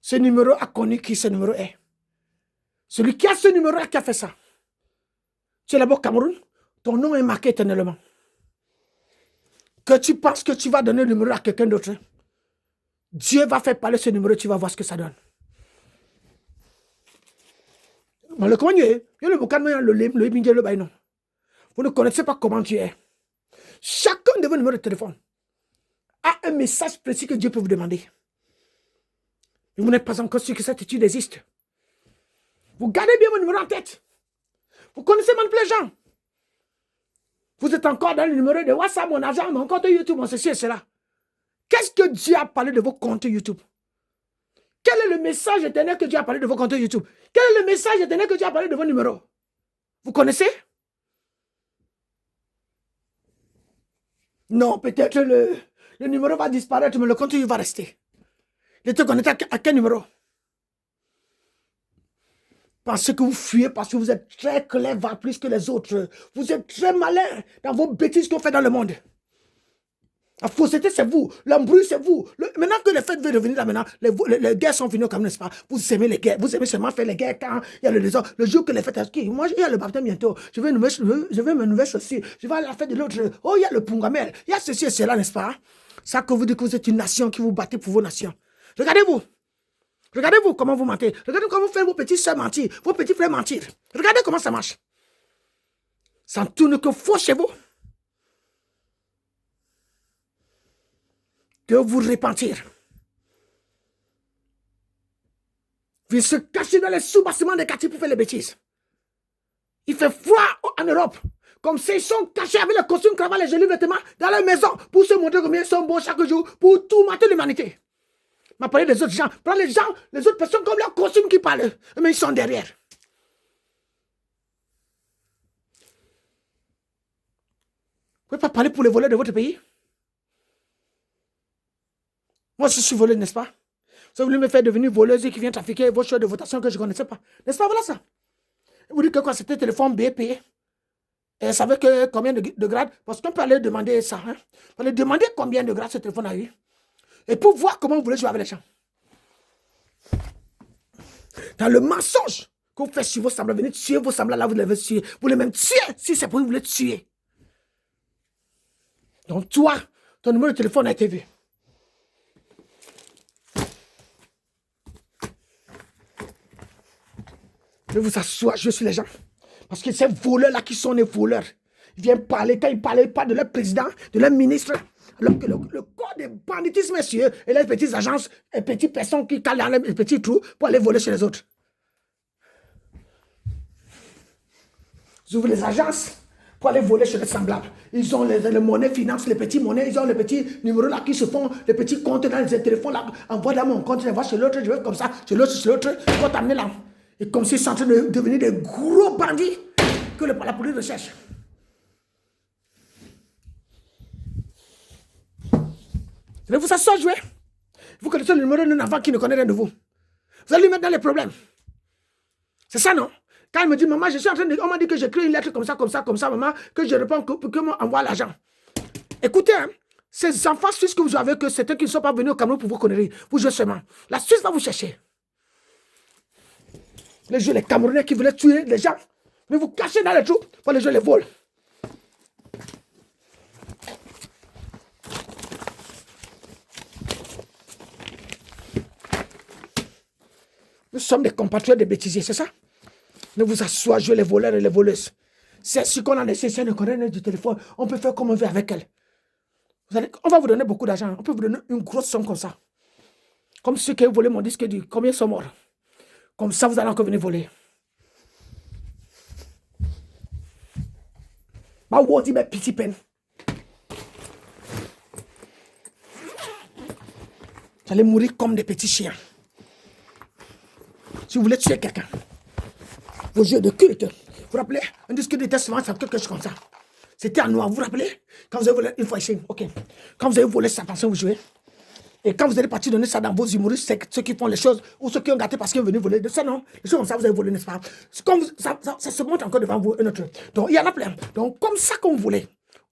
Ce numéro a connu qui ce numéro est. Celui qui a ce numéro qui a fait ça. Tu es là-bas au Cameroun, ton nom est marqué éternellement. Que tu penses que tu vas donner le numéro à quelqu'un d'autre, Dieu va faire parler ce numéro, tu vas voir ce que ça donne. Mais le cogne, le boucan, le bain, vous ne connaissez pas comment tu es. Chacun de vos numéros de téléphone a un message précis que Dieu peut vous demander. Et vous n'êtes pas encore sûr que cette étude existe. Vous gardez bien vos numéros en tête. Vous connaissez même les gens. Vous êtes encore dans le numéro de WhatsApp, mon argent, mon compte YouTube, mon ceci et cela. Qu'est-ce que Dieu a parlé de vos comptes YouTube? Quel est le message éternel que Dieu a parlé de vos comptes YouTube? Quel est le message éternel que Dieu a parlé de vos numéros? Vous connaissez? Non, peut-être le numéro va disparaître, mais le compte YouTube va rester. Il était connecté à quel numéro? Parce que vous fuyez, parce que vous êtes très clever plus que les autres. Vous êtes très malin dans vos bêtises qu'on fait dans le monde. La fausseté, c'est vous. L'embrouille, c'est vous. Maintenant que les fêtes veulent revenir là, maintenant, les guerres sont venues comme, n'est-ce pas? Vous aimez les guerres. Vous aimez seulement faire les guerres quand il y a le désordre. Le jour que les fêtes... Moi, il y a le baptême bientôt. Je vais me nouvelle ceci. Je vais à la fête de l'autre. Oh, il y a le Pungamel. Il y a ceci et cela, n'est-ce pas? Ça que vous dites que vous êtes une nation qui vous battez pour vos nations. Regardez-vous. Regardez-vous comment vous mentez. Regardez comment vous faites vos petits soeurs mentir, vos petits frères mentir. Regardez comment ça marche. Ça ne tourne que faux chez vous. De vous repentir. Vous se cachez dans les sous-bassements des quartiers pour faire les bêtises. Il fait froid en Europe. Comme s'ils sont cachés avec le costume, cravate, les jolis vêtements dans leur maison pour se montrer combien ils sont beaux chaque jour pour tout mater l'humanité. m'a parlé des autres gens. Prends les gens, les autres personnes comme leur costume qui parlent. Mais ils sont derrière. Vous ne pouvez pas parler pour les voleurs de votre pays. Moi, je suis voleur, n'est-ce pas? Vous voulez me faire devenir voleuse et qui vient trafiquer vos choix de votation que je ne connaissais pas. N'est-ce pas? Voilà ça. Vous dites que quoi? C'était téléphone BP. Et elle savait que combien de grades. Parce qu'on peut aller demander ça. Hein? On peut aller demander combien de grades ce téléphone a eu. Et pour voir comment vous voulez jouer avec les gens. Dans le mensonge que vous faites sur vos semblables, venez tuer vos semblables, là vous les tuer. Vous voulez même tuer si c'est pour vous les tuer. Donc toi, ton numéro de téléphone a été vu. Je vous assois, je suis les gens. Parce que ces voleurs-là qui sont des voleurs, ils viennent parler, quand ils ne parlent pas de leur président, de leur ministre, alors que le corps des banditisme, messieurs, et les petites agences, et petites personnes qui calent dans les petits trous pour aller voler chez les autres. Ils ouvrent les agences pour aller voler chez les semblables. Ils ont les monnaies finance, les petits monnaies, ils ont les petits numéros là qui se font, les petits comptes dans les téléphones là, envoie dans mon compte, je vais chez l'autre, je vais comme ça, chez l'autre, ils vont t'amener là. Et comme s'ils sont en train de devenir des gros bandits que la police recherche. Je vais vous asseoir jouer. Vous connaissez le numéro d'un enfant qui ne connaît rien de vous. Vous allez lui mettre dans les problèmes. C'est ça, non? Quand il me dit, maman, je suis en train de... On m'a dit que j'écris une lettre comme ça, maman, que je réponds, que m'envoie l'argent. Écoutez, hein, ces enfants suisses que vous avez, que c'est eux qui ne sont pas venus au Cameroun pour vos conneries. Vous jouez seulement. La Suisse va vous chercher. Les jeux, les Camerounais qui voulaient tuer les gens, mais vous cachez dans les trous pour les jeux, les vols. Nous sommes des compatriotes, des bêtisiers, c'est ça? Ne vous assoyez, jouer les voleurs et les voleuses. C'est ce qu'on a laissé, c'est une connaître du téléphone. On peut faire comme on veut avec elle. On va vous donner beaucoup d'argent. On peut vous donner une grosse somme comme ça. Comme ceux qui ont volé mon disque dur. Combien sont morts? Comme ça, vous allez encore venir voler. Bah, on dit, mais petit peine. Vous allez mourir comme des petits chiens. Si vous voulez tuer quelqu'un, vos jeux de culte, vous vous rappelez, un disque était souvent quelque chose comme ça. C'était en noir, vous vous rappelez? Quand vous avez volé, une fois ici, ok. Quand vous avez volé ça, pensez vous jouez. Et quand vous allez partir donner ça dans vos humoristes, c'est ceux qui font les choses, ou ceux qui ont gâté parce qu'ils sont venus voler de ça, non? Les choses comme ça, vous avez volé, n'est-ce pas? Comme ça se montre encore devant vous, un autre. Donc, il y en a plein. Donc, comme ça qu'on voulait,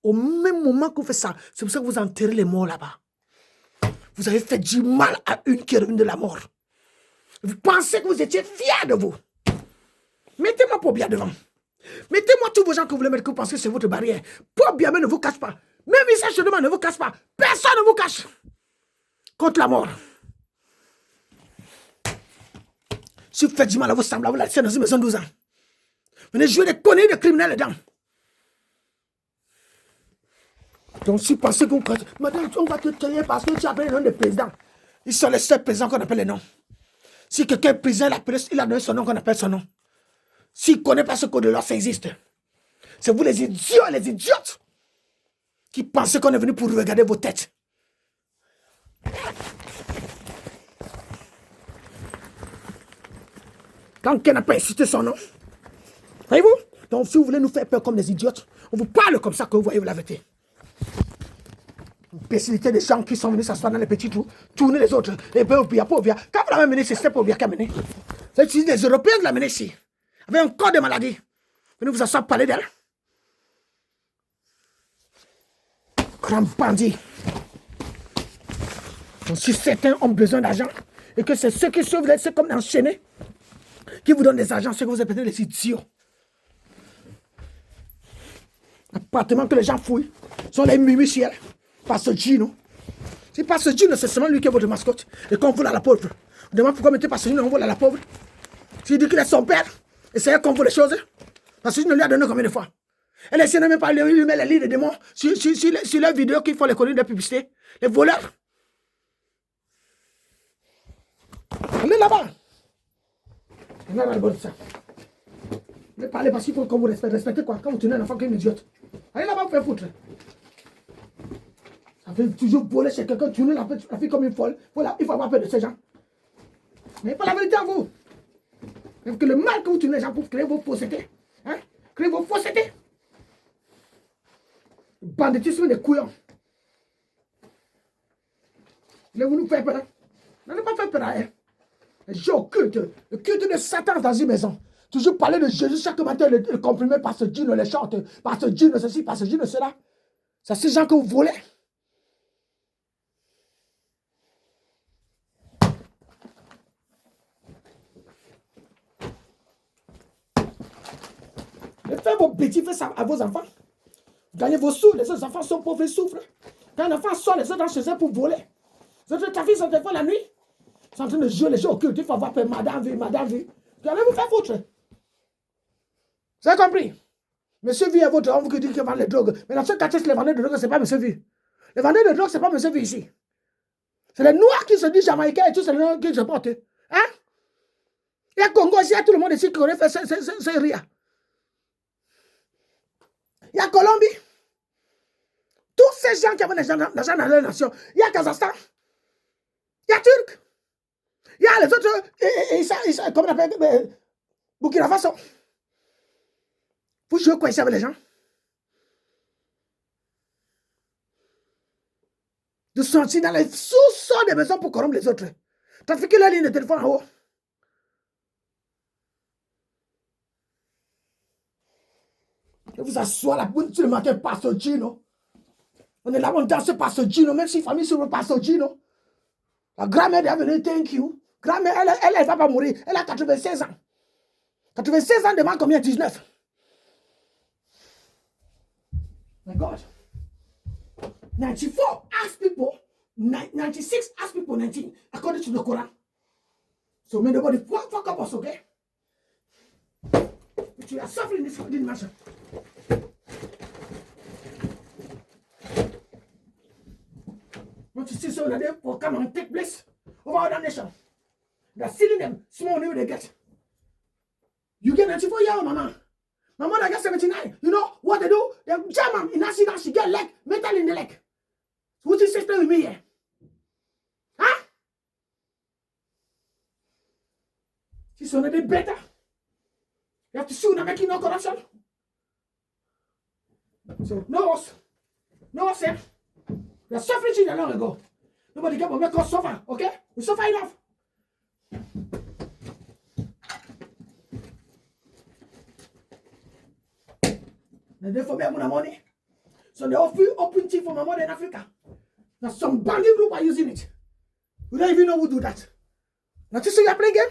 au même moment que vous faites ça, c'est pour ça que vous enterrez les morts là-bas. Vous avez fait du mal à une qui est revenue de la mort. Vous pensez que vous étiez fiers de vous. Mettez-moi pour bien devant. Mettez-moi tous vos gens que vous voulez mettre, que vous pensez que c'est votre barrière. Pour bien, mais ne vous cache pas. Même ici, je demande, ne vous cache pas. Personne ne vous cache. Contre la mort. Si vous faites du mal à vos semblables, vous la laissez dans une maison de 12 ans. Venez jouer des conneries de criminels dedans. Donc, si vous pensez qu'on madame, on va te tuer parce que tu appelles le nom de président. Ils sont les seuls présidents qu'on appelle les noms. Si quelqu'un est président, il a donné son nom qu'on appelle son nom. S'il ne connaît pas ce code de l'or, ça existe. C'est vous les idiots, les idiotes, qui pensez qu'on est venu pour regarder vos têtes. Quand quelqu'un n'a pas incité son nom, voyez-vous? Donc, si vous voulez nous faire peur comme des idiotes, on vous parle comme ça que vous voyez la vérité. Spécialité des gens qui sont venus s'asseoir dans les petits trous, tourner les autres, et puis pour bien. Quand vous l'avez mené, c'est pour bien qu'à mener. C'est les Européens qui l'ont mené ici, avec un corps de maladie. Venez vous asseoir parler d'elle. Grand bandit. Donc, si certains ont besoin d'argent, et que c'est ceux qui sauvent, c'est comme enchaînés, qui vous donnent des argents, c'est que vous êtes peut-être des idiots. Appartements que les gens fouillent sont les mimiciels. Pasteur Gino. Si Pasteur Gino, c'est seulement lui qui est votre mascotte. Et qu'on vole à la pauvre. Vous demandez pourquoi mettez Pasteur Gino, on vole à la pauvre. S'il dit qu'il est son père, et c'est elle qu'on vole les choses. Pasteur Gino lui a donné combien de fois? Elle essaie de même pas, lui met les lits de démons sur les vidéos qui font les conneries de publicité. Les voleurs. Allez là-bas. On a le ça. Ne parlez pas s'il faut qu'on vous respecte. Respectez quoi? Quand vous tenez un enfant qui est une idiote. Allez là-bas, vous faites foutre. Ça fait toujours voler chez quelqu'un, tourner la fille comme une folle. Voilà, il faut avoir peur de ces gens. Mais pas la vérité à vous. Parce que le mal que vous tournez les gens pour créer vos faussetés. Hein? Créer vos faussetés. Banditisme des couillons. Voulez-vous nous faire peur? Non, ne pas faire peur à elle. Le culte de Satan dans une maison. Toujours parler de Jésus chaque matin, le comprimer par ce Dieu, les chante, par ce Dieu, ceci, par ce Dieu, cela. C'est ces gens que vous volez. Et faites vos bêtises, faites ça à vos enfants. Gagnez vos sous, les autres enfants sont pauvres et souffrent. Quand un enfant sort, les autres dans chez eux pour voler. Les autres, ta fille sont des fois la nuit. Ils sont en train de jouer les jeux occultes. Il faut avoir peur, madame vie. Vous allez vous faire foutre. Vous avez compris? Monsieur V est votre homme qui dit qu'il vend les drogues. Mais dans ce quartier, les vendeurs de drogue, ce n'est pas Monsieur V. Les vendeurs de drogue, ce n'est pas Monsieur V ici. C'est les Noirs qui se disent Jamaïcains et tout, c'est les Noirs qui se portent. Hein? Il y a Congo ici, il y a tout le monde ici qui aurait fait ce ria. Il y a Colombie. Tous ces gens qui avaient l'argent dans leur nation. Il y a Kazakhstan. Il y a Turc. Il y a les autres, comment on appelle, Burkina Faso. Vous jouez quoi ici avec les gens? De sortir dans les sous-sols des maisons pour corrompre les autres. Trafiquer la ligne de téléphone en haut. Et vous asseoir la boule sur le matin, Pasteur Gino. On est là, on danse Pasteur Gino, même si famille sur le Pasteur Gino. La grand-mère est venue, thank you. Grand-mère, elle ne va pas mourir. Elle a 96 ans. 96 ans demande combien? 19. My God. 94 ask people. 96 ask people 19. According to the Quran. So may nobody fuck up us, okay? But you are suffering this dimension. Want to see someone there for come and take place? over other nations. They're stealing them small money they get. You get 94 years old, mama. My mother gets 79. You know what they do? They jam her in accident. She get leg, metal in the leg. What is sister with me here? Huh? She's already better. You have to sue and making no corruption. So, no us. No us, eh? We are suffering since long ago. Nobody can make us suffer, okay? We suffer enough. And therefore, we have money. So they offer open tea for my mother in Africa. Now some bandit group are using it. We don't even know who do that. Now you say you are playing game?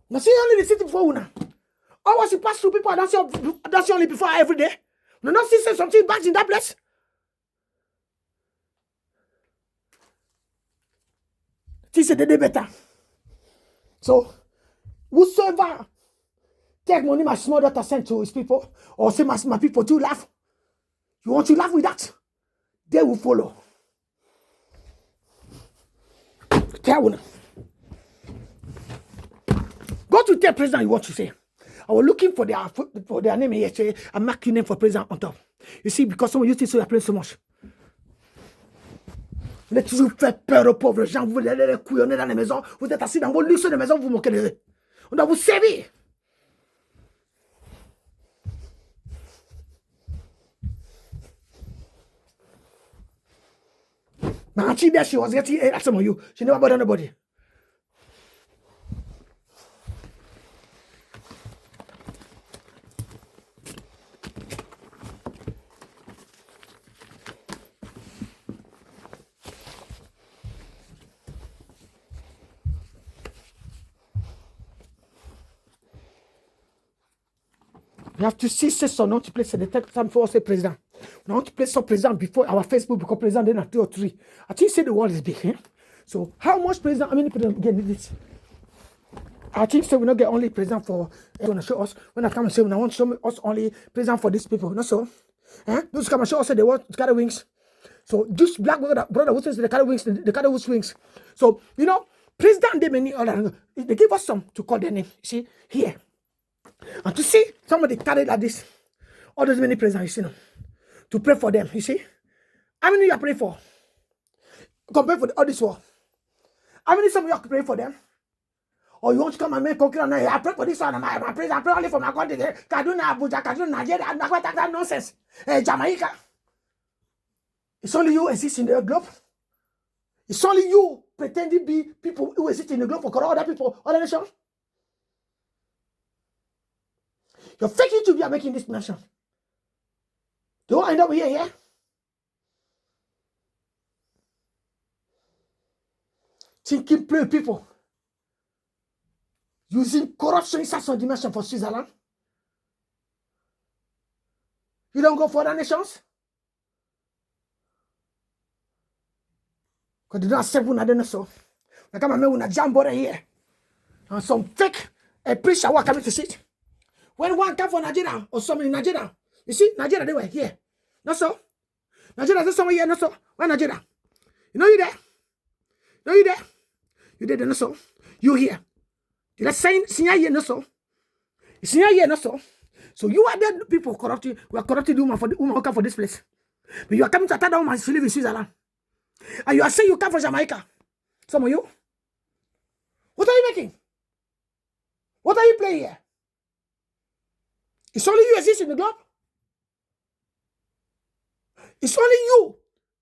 Now see only the city before una. Always you pass through people that's only before every day. Now not see something bad in that place. She said they did better. So whosoever take money my small daughter sent to his people, or say my people to laugh. You want to laugh with that? They will follow. Tell them. Go to tell president you want to say. I was looking for their name here. Say, I mark your name for president on top. You see, because some of you think so you are playing so much. Vous toujours faire peur aux pauvres gens, vous allez les couillonner dans les maisons, vous êtes assis dans vos luxes de maisons, vous moquez d'eux. On doit vous servir. My auntie there, she was getting at some of you. She never bothered anybody. You have to see so not to place the time for us a president. We want to place some president before our Facebook because president then at 2 or 3. I think say the world is big. Eh? So how much president? How many president get this? I think so we not get only president for going to show us. When I come and say when I want to show us only president for these people. Not so. Eh? Those come and show us they want to carry wings. So this black brother who says they carry wings, they carry wings. So you know, president they many other they give us some to call their name. You see here. And to see somebody carry like this, all those many presidents, you see, to pray for them, you see. How many you are praying for? Compare for all this war. How many some of you are praying for them? Or you want to come and make concrete and I pray for this one, I pray only for my country. Kaduna, Abuja, Kaduna, Nigeria, that nonsense. Jamaica. It's only you exist in the globe. It's only you pretending to be people who exist in the globe for corrupt other people, other nations. You're faking to be making this nation. They won't end up here, yeah? Thinking play people. Using corruption in such a dimension for Switzerland. You don't go for other nations? Because they don't accept one another, so. They come and make one jamboree here. And some fake preacher who are coming to sit. When one come from Nigeria or something in Nigeria, you see, Nigeria, they were here. Not so. Nigeria, there's someone here, not so. Where Nigeria? You know you there? You know you there? You there, not so. You here. Did I say, senior here, not so? Senior here, not so. So you are the people corrupted. We are corrupted woman for the woman who come for this place. But you are coming to attack that woman who live in Switzerland. And you are saying you come from Jamaica. Some of you. What are you making? What are you playing here? It's only you exist in the globe. It's only you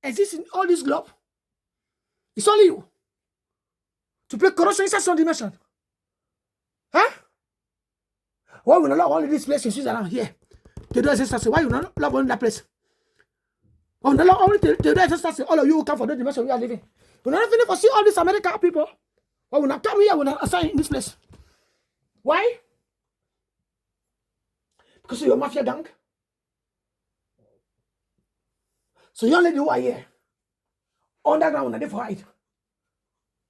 exist in all this globe. It's only you. To play corruption inside some dimension. Huh? Why will not love only this place in Switzerland here? They don't exist. Why you not love only that place? Oh, no, only they don't exist. All of you who come for the dimension we are living. We're not finish for see all these American people. Why will not come here? We're not assign in this place. Why? Because you're a mafia gang. So you only do what here. Underground, when they for hide.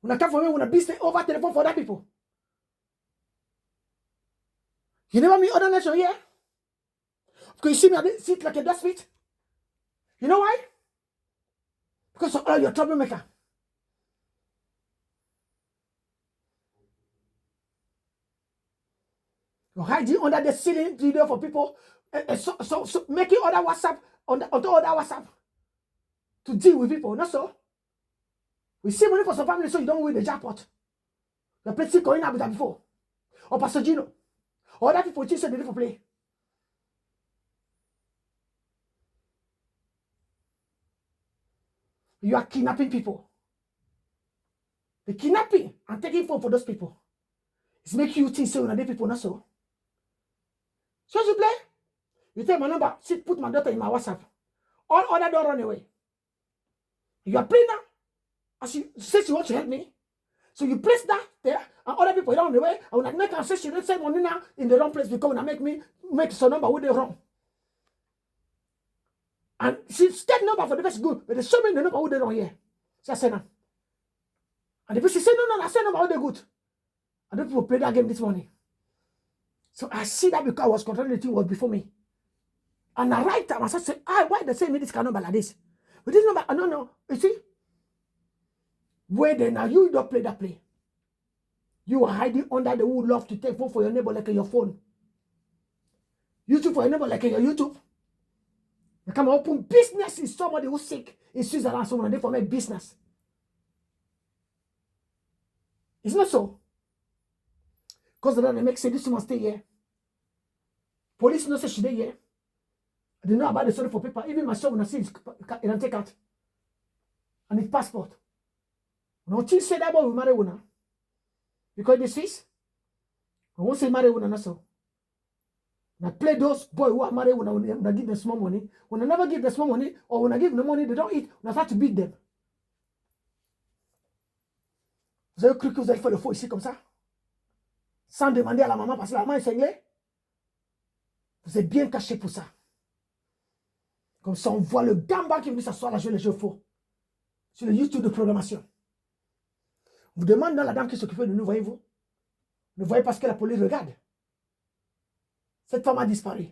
When I come for me, when I business over telephone for other people. You never meet other nation here. Because you see me, I sit like a dustbin. You know why? Because of all your troublemaker. You're hiding under the ceiling video for people. So making other WhatsApp, on other WhatsApp to deal with people. Not so. We see money for some family so you don't win the jackpot. You're playing going up with that before. Or Pastor Gino. Or other people teach you the different play. You are kidnapping people. The kidnapping and taking phone for those people is making you think so when people not so. So you play. You take my number, sit, put my daughter in my WhatsApp. All other don't run away. You are playing now. As she says she wants to help me. So you place that there, and other people run away. And when I make her say she didn't send money now in the wrong place because when I make some number with the wrong. And she said number for the best good, but they show me the number with the wrong here. So I said now. And the person said, no, I said number with the good. And the people played that game this morning. So I see that because I was controlling the thing was before me. And I write time, I said, why they say me this kind of number like this? But this number, no, you see? Where then now you don't play that play. You are hiding under the wood love to take phone for your neighbor like your phone. YouTube for your neighbor like your YouTube. You come open business in somebody who's sick in Switzerland, someone they for make business. It's not so. Because they make say this must stay here. Police no say she stay here. I didn't know about the story for paper. Even my son when I see it can take out. And his passport. No she said that boy will marry una. Because the Swiss, I won't say marry una not so. Now play those boys who are married when I give them small money. When I never give them small money, or when I give them money, they don't eat. When I start to beat them. Vous avez cru que vous allez faire le faux ici comme ça? Sans demander à la maman parce que la maman est cinglée? Vous êtes bien caché pour ça. Comme ça, on voit le gamba qui est venu s'asseoir à jouer les jeux faux. Sur le YouTube de programmation. Vous demandez à la dame qui s'occupe de nous, voyez-vous? Ne voyez pas ce que la police regarde. Cette femme a disparu.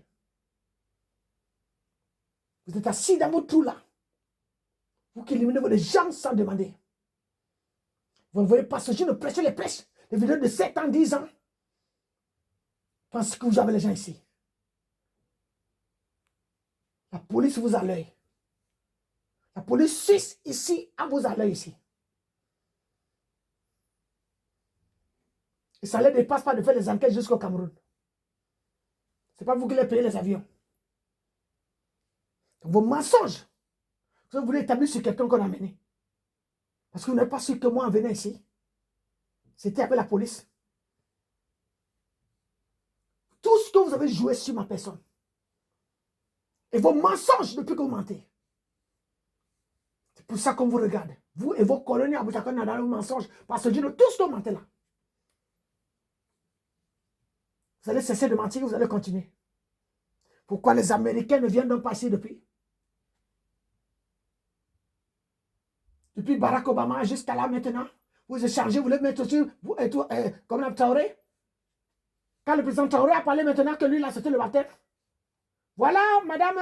Vous êtes assis dans votre trou là. Vous qui éliminez les gens sans demander. Vous ne voyez pas ce genre de prêcher les prêches. Les vidéos de 7 ans, 10 ans. Parce que vous avez les gens ici. La police vous a l'œil. La police suisse ici a vous a l'œil ici. Et ça ne les dépasse pas de faire les enquêtes jusqu'au Cameroun. Ce n'est pas vous qui les payez les avions. Donc, vos mensonges, vous voulez établir sur quelqu'un qu'on a amené. Parce que vous n'êtes pas sûr que moi, en venant ici, c'était avec la police. Tout ce que vous avez joué sur ma personne. Et vos mensonges depuis que vous mentez. C'est pour ça qu'on vous regarde. Vous et vos colonies à Boutakana dans le mensonge. Parce que Dieu, tout ce que vous mentez là. Vous allez cesser de mentir, vous allez continuer. Pourquoi les Américains ne viennent donc pas ici depuis? Depuis Barack Obama jusqu'à là maintenant, vous échangez, vous les mettez sur, comme la Traoré. Quand le président Traoré a parlé maintenant que lui, là, c'était le baptême. Voilà, madame,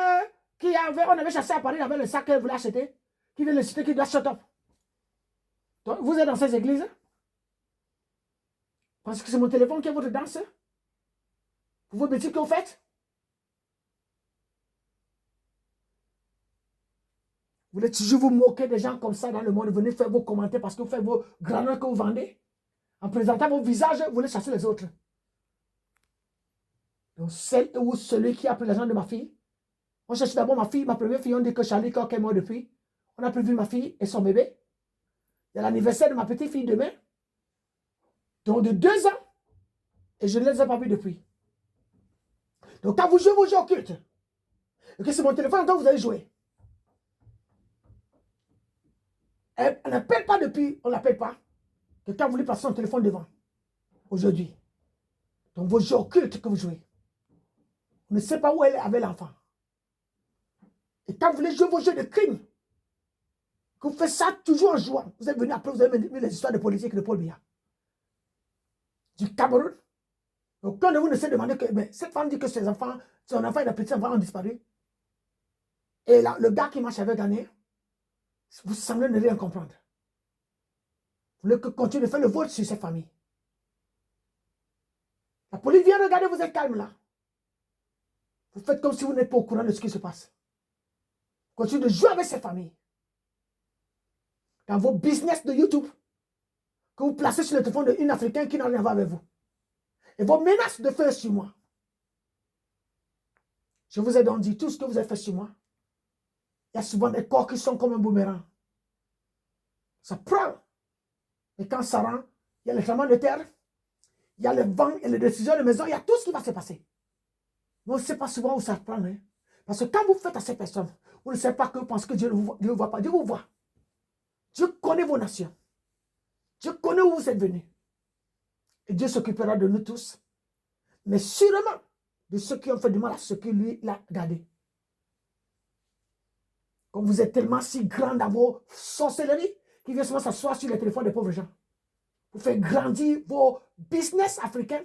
on avait chassé à Paris avec le sac qu'elle voulait acheter, qui vient le citer, qui doit shut up. Donc, vous êtes dans ces églises. Parce que c'est mon téléphone qui est votre danse. Pour vos bêtises que vous faites. Vous voulez toujours vous moquer des gens comme ça dans le monde. Venez faire vos commentaires parce que vous faites vos granottes que vous vendez. En présentant vos visages, vous voulez chasser les autres. Donc, celle ou celui qui a pris l'argent de ma fille, on cherche d'abord ma fille, ma première fille, on dit que Charlie Coq est mort depuis. On a prévu ma fille et son bébé. Il y a l'anniversaire de ma petite fille demain. Donc, de 2 ans. Et je ne les ai pas vus depuis. Donc, quand vous jouez vos jeux occultes, et que c'est mon téléphone dont vous allez jouer, elle n'appelle pas depuis, on ne l'appelle pas. Que quand vous lui passez son téléphone devant, aujourd'hui. Donc, vos jeux occultes que vous jouez, on ne sait pas où elle est avec l'enfant. Et quand vous voulez jouer vos jeux de crime, que vous faites ça toujours en jouant, vous êtes venu après, vous avez mis les histoires de politique de Paul Biya. Du Cameroun. Donc, quand vous ne s'est demandé que, mais cette femme dit que son enfant et la petite enfant ont disparu. Et là, le gars qui marche avec Ghané, vous semblez ne rien comprendre. Vous voulez que continue de faire le vote sur cette famille. La police vient regarder, vous êtes calme là. Vous faites comme si vous n'êtes pas au courant de ce qui se passe. Continuez de jouer avec ces familles. Dans vos business de YouTube, que vous placez sur le téléphone d'une Africaine qui n'a rien à voir avec vous. Et vos menaces de faire sur moi. Je vous ai donc dit tout ce que vous avez fait sur moi. Il y a souvent des corps qui sont comme un boomerang. Ça prend. Et quand ça rend, il y a le tremblement de terre, il y a le vent et les décisions de maison, il y a tout ce qui va se passer. Mais on ne sait pas souvent où ça prend. Hein? Parce que quand vous faites à ces personnes, vous ne savez pas que vous pensez que Dieu ne vous voit pas. Dieu vous voit. Dieu connaît vos nations. Dieu connaît où vous êtes venus. Et Dieu s'occupera de nous tous. Mais sûrement de ceux qui ont fait du mal à ceux qui lui l'a gardé. Comme vous êtes tellement si grand dans vos sorcelleries, qui vient souvent s'asseoir sur les téléphones des pauvres gens. Pour faire grandir vos business africains.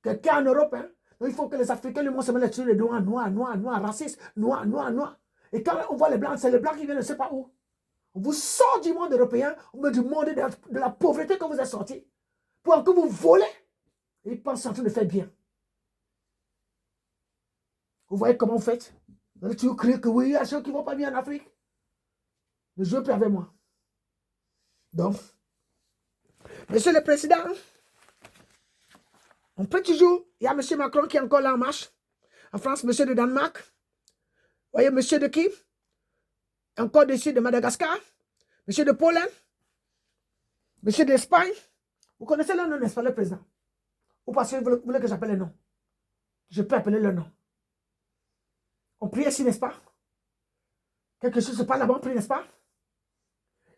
Quelqu'un en Europe, hein, donc il faut que les Africains, le monde se mettent sur les noirs, racistes, noirs. Et quand on voit les blancs, c'est les blancs qui viennent, je ne sais pas où. On vous sort du monde européen, on me demande de la pauvreté que vous êtes sortis. Pour que vous volez, et ils pensent en train de faire bien. Vous voyez comment vous faites? Vous allez toujours crier que oui, il y a ceux qui ne vont pas bien en Afrique. Ne jouez plus avec moi. Donc, Monsieur le Président, on peut toujours, il y a Monsieur Macron qui est encore là en marche. En France, Monsieur de Danemark. Vous voyez, Monsieur de qui? Encore dessus de Madagascar. Monsieur de Pologne. Monsieur d'Espagne. Vous connaissez le nom, n'est-ce pas, le président? Ou parce que vous voulez que j'appelle le nom? Je peux appeler le nom. On prie ici, n'est-ce pas? Quelque chose se passe là-bas, on prie, n'est-ce pas?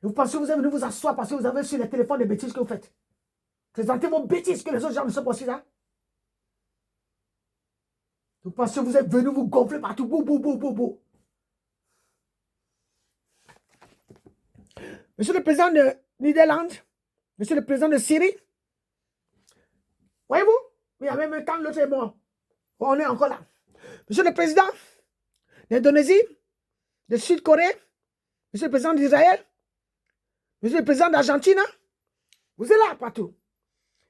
Et vous pensez que vous êtes venu vous asseoir parce que vous avez sur les téléphones des bêtises que vous faites. Présentez vos bêtises que les autres gens ne sont pas aussi là. Vous pensez que vous êtes venu vous gonfler partout. Bou. Monsieur le président de Niderlande, Monsieur le président de Syrie, voyez-vous? Il y a même quand l'autre est mort. On est encore là. Monsieur le président d'Indonésie, de Sud-Corée, Monsieur le président d'Israël, Monsieur le président d'Argentine, vous êtes là partout.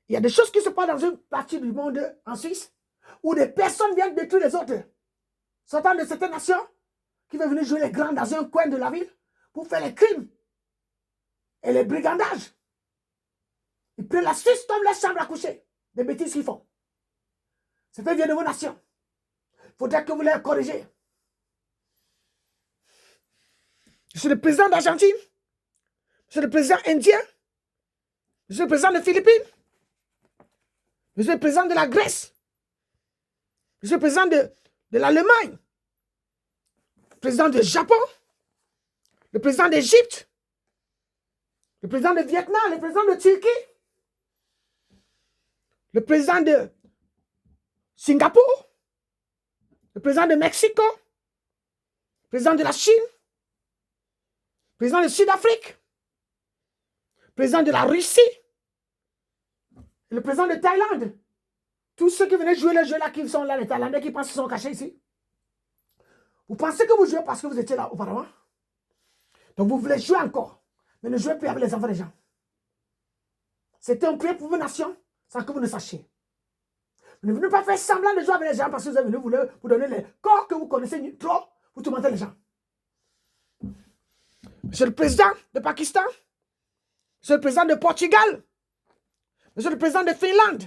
Il y a des choses qui se passent dans une partie du monde en Suisse où des personnes viennent détruire les autres. Sortant de certaines nations qui veulent venir jouer les grands dans un coin de la ville pour faire les crimes et les brigandages. Ils prennent la Suisse comme la chambre à coucher. Des bêtises qu'ils font. C'est fait vient de vos nations. Il faudrait que vous les corrigez. Monsieur le président d'Argentine, Monsieur le président indien, Monsieur le président des Philippines, Monsieur le président de la Grèce, Monsieur le président de l'Allemagne, le président du Japon, le président d'Égypte, le président du Vietnam, le président de Turquie, le président de Singapour, le président de Mexico, le président de la Chine, le président de Sud-Afrique, le président de la Russie, le président de Thaïlande. Tous ceux qui venaient jouer le jeu là, qui sont là, les Thaïlandais qui pensent qu'ils sont cachés ici. Vous pensez que vous jouez parce que vous étiez là auparavant? Donc vous voulez jouer encore, mais ne jouez plus avec les enfants des gens. C'était un prix pour vos nations, sans que vous ne sachiez. Vous ne venez pas faire semblant de jouer avec les gens parce que vous êtes venu vous donner les corps que vous connaissez trop pour tourmenter les gens. Monsieur le président de Pakistan, Monsieur le président de Portugal, Monsieur le président de Finlande,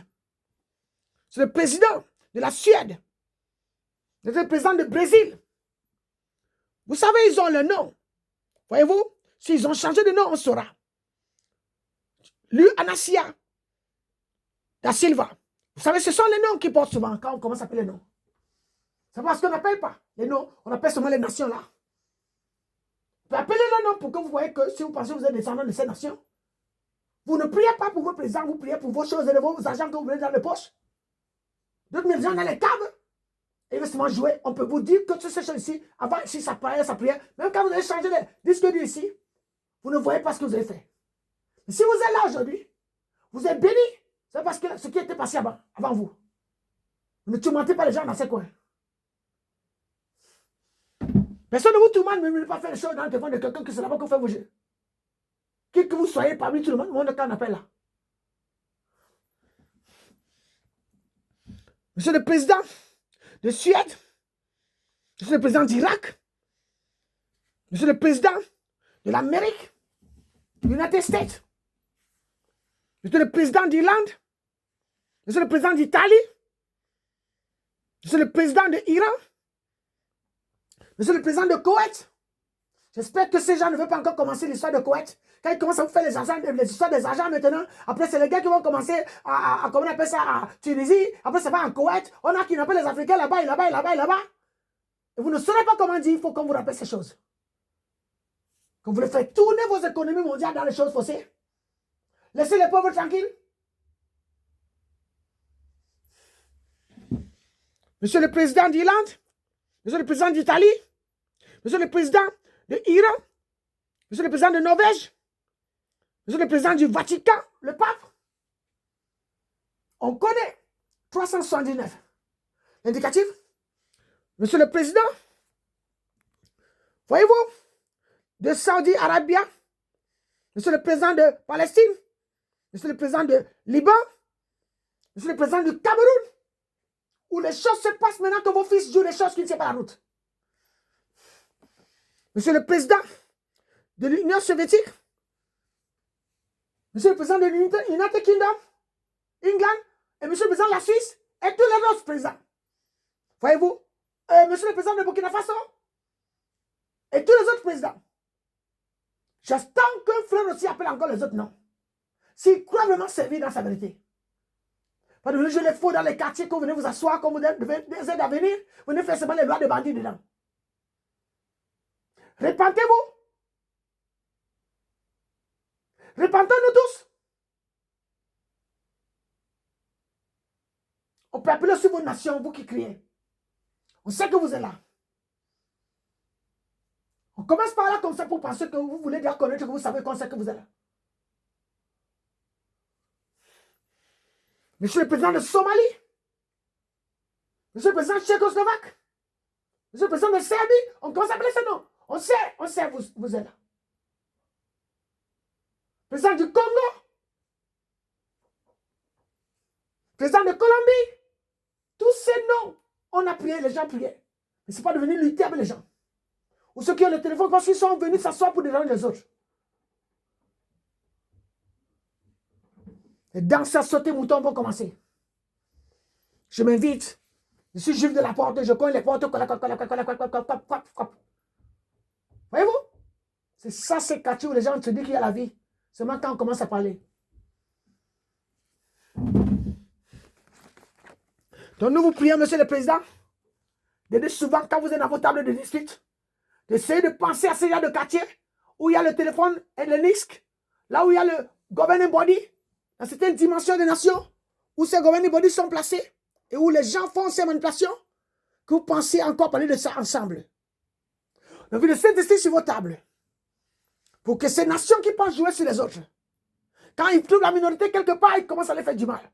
Monsieur le président de la Suède, Monsieur le président du Brésil. Vous savez, ils ont le nom. Voyez-vous, s'ils ont changé de nom, on saura. Lui, Anasia da Silva. Vous savez, ce sont les noms qui portent souvent quand on commence à appeler les noms. C'est parce qu'on n'appelle pas les noms, on appelle seulement les nations là. Vous pouvez appeler les noms pour que vous voyez que si vous pensez que vous êtes descendant de ces nations, vous ne priez pas pour vos présidents, vous priez pour vos choses et vos argent que vous mettez dans les poches. D'autres gens dans les caves. Et justement jouer, on peut vous dire que toutes ces choses ici, avant, si ça prière, même quand vous avez changé les disques durs ici, vous ne voyez pas ce que vous avez fait. Mais si vous êtes là aujourd'hui, vous êtes béni, c'est parce que ce qui était passé avant vous. Vous ne tourmentez pas les gens dans ces coins. Personne ne vous tourmente, mais ne pas faire les choses dans le téléphone de quelqu'un que c'est là-bas que vous faites vos jeux. Qui que vous soyez parmi tout le monde quand on appelle là. Monsieur le président de Suède, monsieur le président d'Irak, monsieur le président de l'Amérique, United States, monsieur le président d'Irlande, monsieur le président d'Italie, monsieur le président de l'Iran, monsieur le président de Koweït. J'espère que ces gens ne veulent pas encore commencer l'histoire de Koweït. Quand ils commencent à vous faire les histoires des agents maintenant, après c'est les gars qui vont commencer comment on appelle ça, à Tunisie, après ça va en Koweït, on a qui appelle les Africains là-bas et là-bas et là-bas et là-bas. Et vous ne saurez pas comment dire, il faut qu'on vous rappelle ces choses. Quand vous voulez faire tourner vos économies mondiales dans les choses faussées, laissez les pauvres tranquilles. Monsieur le président d'Irlande, monsieur le président d'Italie, monsieur le président de l'Iran, monsieur le président de Norvège, monsieur le président du Vatican, le pape, on connaît 379. L'indicatif, monsieur le président, voyez-vous, de Saudi Arabia, monsieur le président de Palestine, monsieur le président de Liban, monsieur le président du Cameroun, où les choses se passent maintenant que vos fils jouent les choses qui ne tiennent pas la route. Monsieur le président de l'Union soviétique, monsieur le président de l'United Kingdom, England, et monsieur le président de la Suisse, et tous les autres présidents. Voyez-vous, monsieur le président de Burkina Faso, et tous les autres présidents. J'attends qu'un frère aussi appelle encore les autres noms. S'il croit vraiment servir dans sa vérité. Pas de venir jouer les faux dans les quartiers, quand vous venez vous asseoir, quand vous devez des aides à venir, vous venez faire seulement les lois de bandits dedans. Repentez-vous. Repentons-nous tous. On peut appeler sur vos nations, vous qui criez. On sait que vous êtes là. On commence par là comme ça pour penser que vous voulez déjà connaître, que vous savez qu'on sait que vous êtes là. Monsieur le président de Somalie, monsieur le président tchécoslovaque, monsieur le président de Serbie, on commence à appeler ce nom. On sait, vous êtes là. Président du Congo, président de Colombie, tous ces noms, on a prié, les gens priaient. Mais ce n'est pas de venir lutter avec les gens. Ou ceux qui ont le téléphone parce qu'ils sont venus s'asseoir pour déranger les autres. Et dans ça, sauter mouton vont commencer. Je m'invite. Je suis juif de la porte, je connais les portes. Voyez-vous? C'est ça, c'est quartier où les gens se disent qu'il y a la vie. Seulement quand on commence à parler. Donc nous vous prions, monsieur le président, d'aider souvent quand vous êtes dans vos tables de dispute, d'essayer de penser à ces gens de quartier où il y a le téléphone et le NISC, là où il y a le governing body, dans certaines dimensions des nations, où ces governing bodies sont placés et où les gens font ces manipulations, que vous pensez encore parler de ça ensemble. Donc, vous de Saint-Esprit sur vos tables, pour que ces nations qui pensent jouer sur les autres, quand ils trouvent la minorité quelque part, ils commencent à les faire du mal.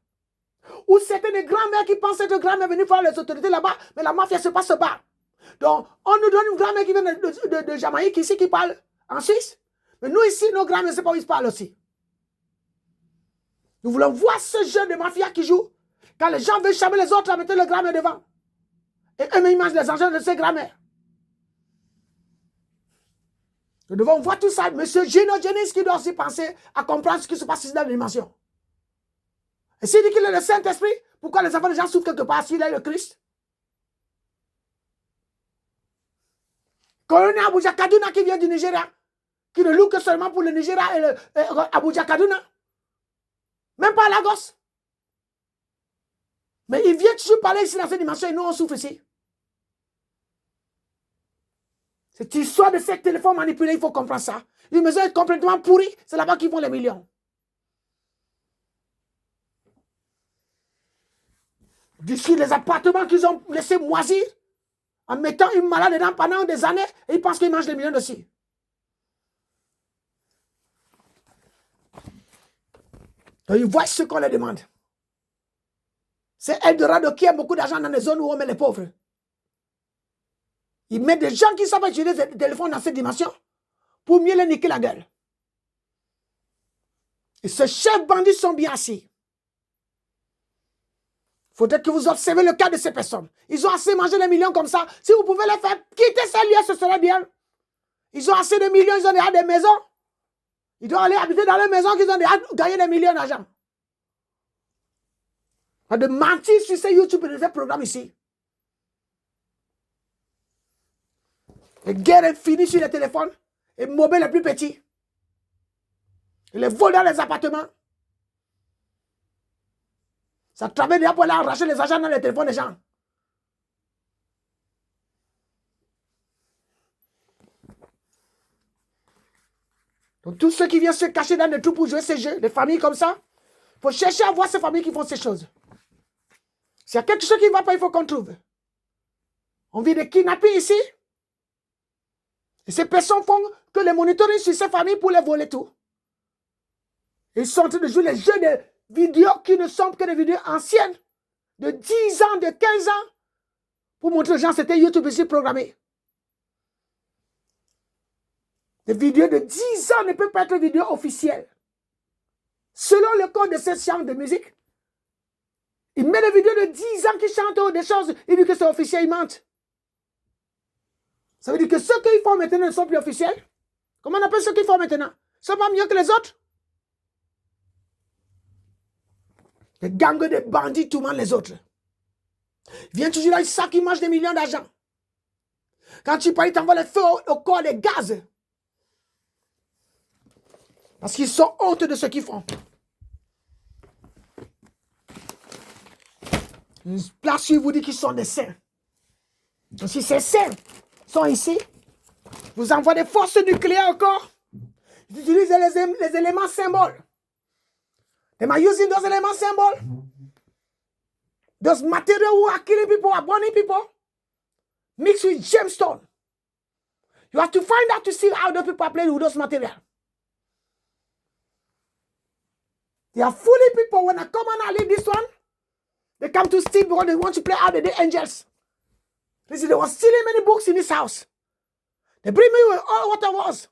Ou certaines grands-mères qui pensent être grand-mères venir voir les autorités là-bas, mais la mafia se passe bas. Donc, on nous donne une grand-mère qui vient de Jamaïque ici, qui parle en Suisse. Mais nous ici, nos grands-mères, ne savent pas où ils parlent aussi. Nous voulons voir ce jeu de mafia qui joue. Quand les gens veulent charmer les autres, à mettre le grand-mère devant. Et eux-mêmes, ils mangent les engins de ces grand-mères. Nous devons voir tout ça. Monsieur Gino Jennings qui doit aussi penser à comprendre ce qui se passe ici dans la dimension. Et s'il dit qu'il est le Saint-Esprit, pourquoi les enfants des gens souffrent quelque part s'il est le Christ? Colonel Abuja Kaduna qui vient du Nigeria, qui ne loue que seulement pour le Nigeria et Abuja Kaduna. Même pas Lagos. Mais il vient toujours parler ici dans cette dimension et nous on souffre ici. Cette histoire de ces téléphones manipulés, il faut comprendre ça. Les maisons sont complètement pourries, c'est là-bas qu'ils font les millions. D'ici les appartements qu'ils ont laissés moisir, en mettant une malade dedans pendant des années, et ils pensent qu'ils mangent des millions dessus. Donc ils voient ce qu'on leur demande. C'est Eldorado qui a beaucoup d'argent dans les zones où on met les pauvres. Ils mettent des gens qui savent utiliser des téléphones dans cette dimension pour mieux les niquer la gueule. Et ces chefs bandits sont bien assis. Faudrait que vous observez le cas de ces personnes. Ils ont assez mangé des millions comme ça. Si vous pouvez les faire quitter ces lieux, ce serait bien. Ils ont assez de millions, ils ont déjà des maisons. Ils doivent aller habiter dans les maisons qu'ils ont déjà gagné des millions d'argent. De mentir sur ces YouTube et de ces programmes ici. Les guerres est finie sur les téléphones. Et mobile les plus petits. Et les vols dans les appartements. Ça travaille déjà pour aller arracher les argent dans les téléphones des gens. Donc tous ceux qui viennent se cacher dans des trous pour jouer ces jeux, des familles comme ça, il faut chercher à voir ces familles qui font ces choses. S'il y a quelque chose qui ne va pas, il faut qu'on trouve. On vit des kidnappings ici. Et ces personnes font que les monitoring sur ces familles pour les voler tout. Ils sont en train de jouer les jeux de vidéos qui ne sont que des vidéos anciennes, de 10 ans, de 15 ans, pour montrer aux gens que c'était YouTube ici programmé. Des vidéos de 10 ans ne peuvent pas être des vidéos officielles. Selon le code de cette chambre de musique, il met des vidéos de 10 ans qui chantent des choses, il dit que c'est officiel, il mentent. Ça veut dire que ceux qu'ils font maintenant ne sont plus officiels. Comment on appelle ceux qu'ils font maintenant? Ils ne sont pas mieux que les autres. Les gangs de bandits tourmentent les autres. Ils viennent toujours là, ils savent qu'ils mangent des millions d'argent. Quand tu parles, ils t'envoient les feux au corps, les gaz. Parce qu'ils sont honte de ce qu'ils font. Là, je vous dis qu'ils sont des saints. Donc si ces saints sont ici, vous envoient des forces nucléaires encore. Ils utilisent les éléments symboles. They are using those element symbols. Those material who are killing people, are burning people, mixed with gemstone. You have to find out to see how those people are playing with those material. They are fooling people. When I come and I leave this one, they come to steal because they want to play out the angels. They say they were stealing many books in this house. They bring me with all what I was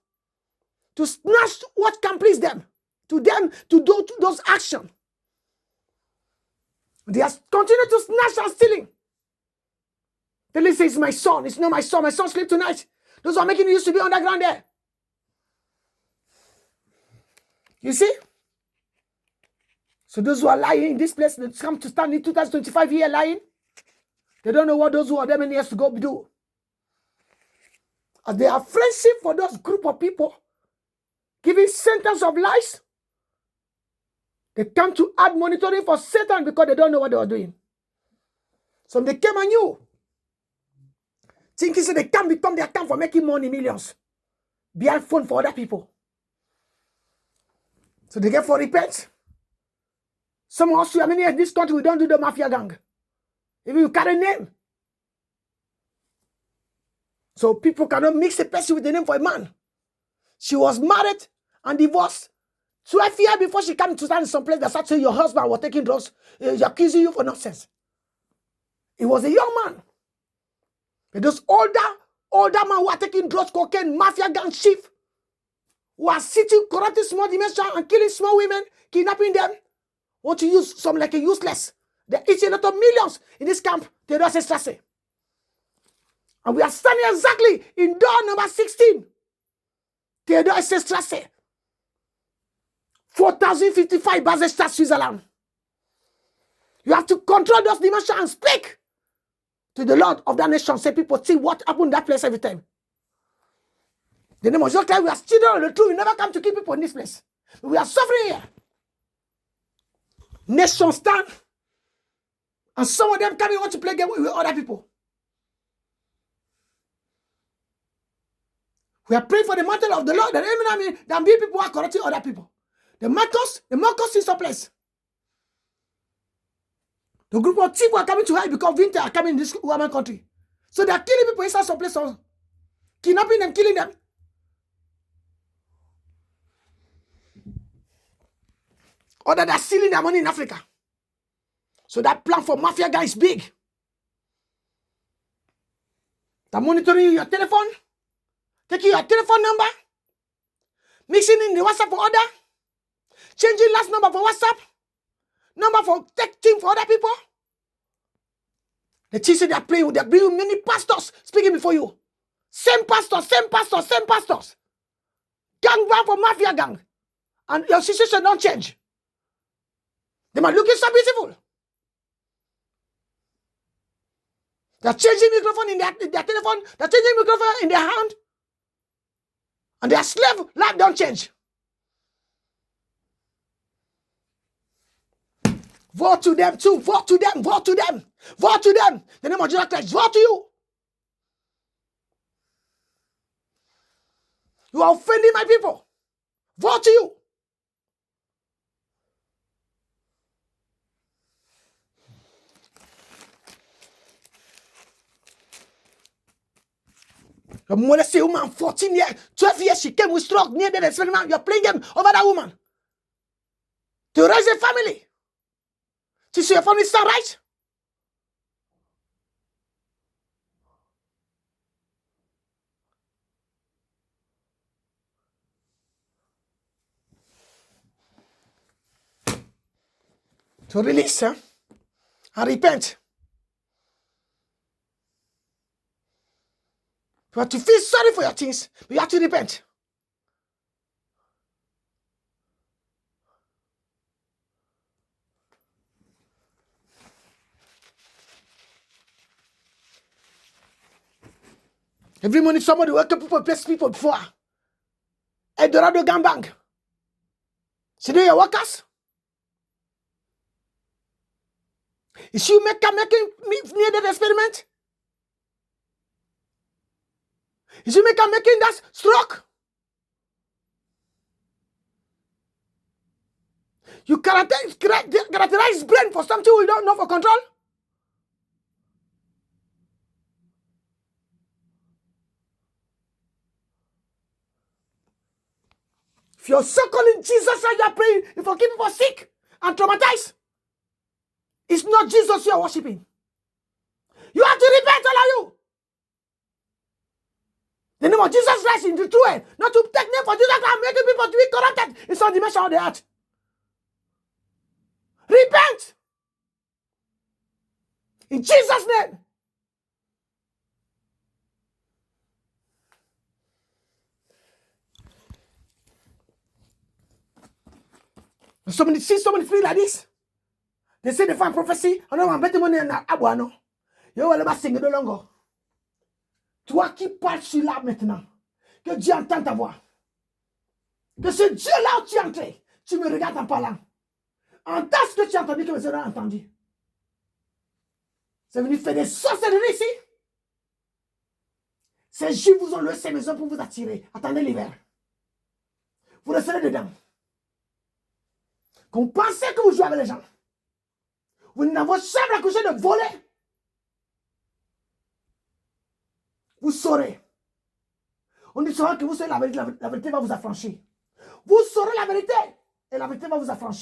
to snatch what can please them. To them to do those actions. They are continue to snatch and stealing. The lady says, it's my son. It's not my son. My son sleep tonight. Those are making it used to be underground there. You see? So those who are lying in this place, they come to stand in 2025 here lying. They don't know what those who are there many years to go do. And they are friendship for those group of people, giving sentence of lies. They come to add monitoring for Satan because they don't know what they are doing. So they came on you. Thinking so they can become their account for making money, millions. Behind phone for other people. So they get for repent. Some of us, I mean, in this country, we don't do the mafia gang. If you carry a name. So people cannot mix a person with the name for a man. She was married and divorced. 12 years before she came to stand in some place that said your husband was taking drugs, he's accusing you for nonsense. He was a young man. And those older men who are taking drugs, cocaine, mafia gang chief, who are sitting, corrupting small dimension and killing small women, kidnapping them, want to use some like a useless. They're eating a lot of millions in this camp, Theodore Strasse. And we are standing exactly in door number 16. Theodore Strasse. 4055 Basel-Stadt, Switzerland. You have to control those dimensions and speak to the Lord of that nation. Say people see what happened in that place every time. The name of Jesus Christ, we are children of the truth. We never come to keep people in this place. We are suffering here. Nations stand. And some of them come and want to play game with other people. We are praying for the mantle of the Lord. That be people who are corrupting other people. The Marcos in some place. The group of people are coming to hide because winter are coming in this woman country. So they are killing people inside some place also. Kidnapping them, killing them. Or that they are stealing their money in Africa. So that plan for mafia guy is big. They're monitoring your telephone, taking your telephone number, mixing in the WhatsApp for order, changing last number for WhatsApp, number for tech team for other people. The teachers they are praying with, they bring many pastors speaking before you. Same pastors. Gang from mafia gang. And your situation don't change. They might looking so beautiful. They're changing microphone in their telephone. They're changing microphone in their hand. And their slave life don't change. Vote to them too. Vote to them. The name of Jesus Christ. Vote to you. You are offending my people. Vote to you. A molested woman, 14 years, 12 years, she came with stroke near the experiment. You're playing game over that woman. To raise a family. To see your family stand right. To release, and repent. You have to feel sorry for your things, but you have to repent. Every morning somebody wake up people, bless people before. Eldorado Gambang. See they your workers? Is you making me near that experiment? Is you making that stroke? You characterize brain for something we don't know for control? If you're circling Jesus and you're praying, if you're keeping people sick and traumatized, it's not Jesus you are worshiping. You have to repent, all of you. The name of Jesus Christ in the true way. Not to take name for Jesus Christ and making people to be corrupted. It's not the dimension of the heart. Repent. In Jesus' name. Somebody see somebody speak like this. They say they find prophecy. I know I'm betting money on Abuano. You will never sing no longer. Toi qui parles sur là maintenant, que Dieu entend ta voix. Que ce Dieu-là où tu es entré, tu me regardes en parlant. Entends ce que tu as entendu que mes oreilles ont entendu. C'est venu faire des sorcelleries ici. Ces Juifs vous ont laissé maison pour vous attirer. Attendez l'hiver. Vous resterez dedans. Qu'on pensait que vous jouez avec les gens. Vous n'avez jamais accouché de voler. Vous saurez. On dit souvent que vous saurez la vérité va vous affranchir. Vous saurez la vérité et la vérité va vous affranchir.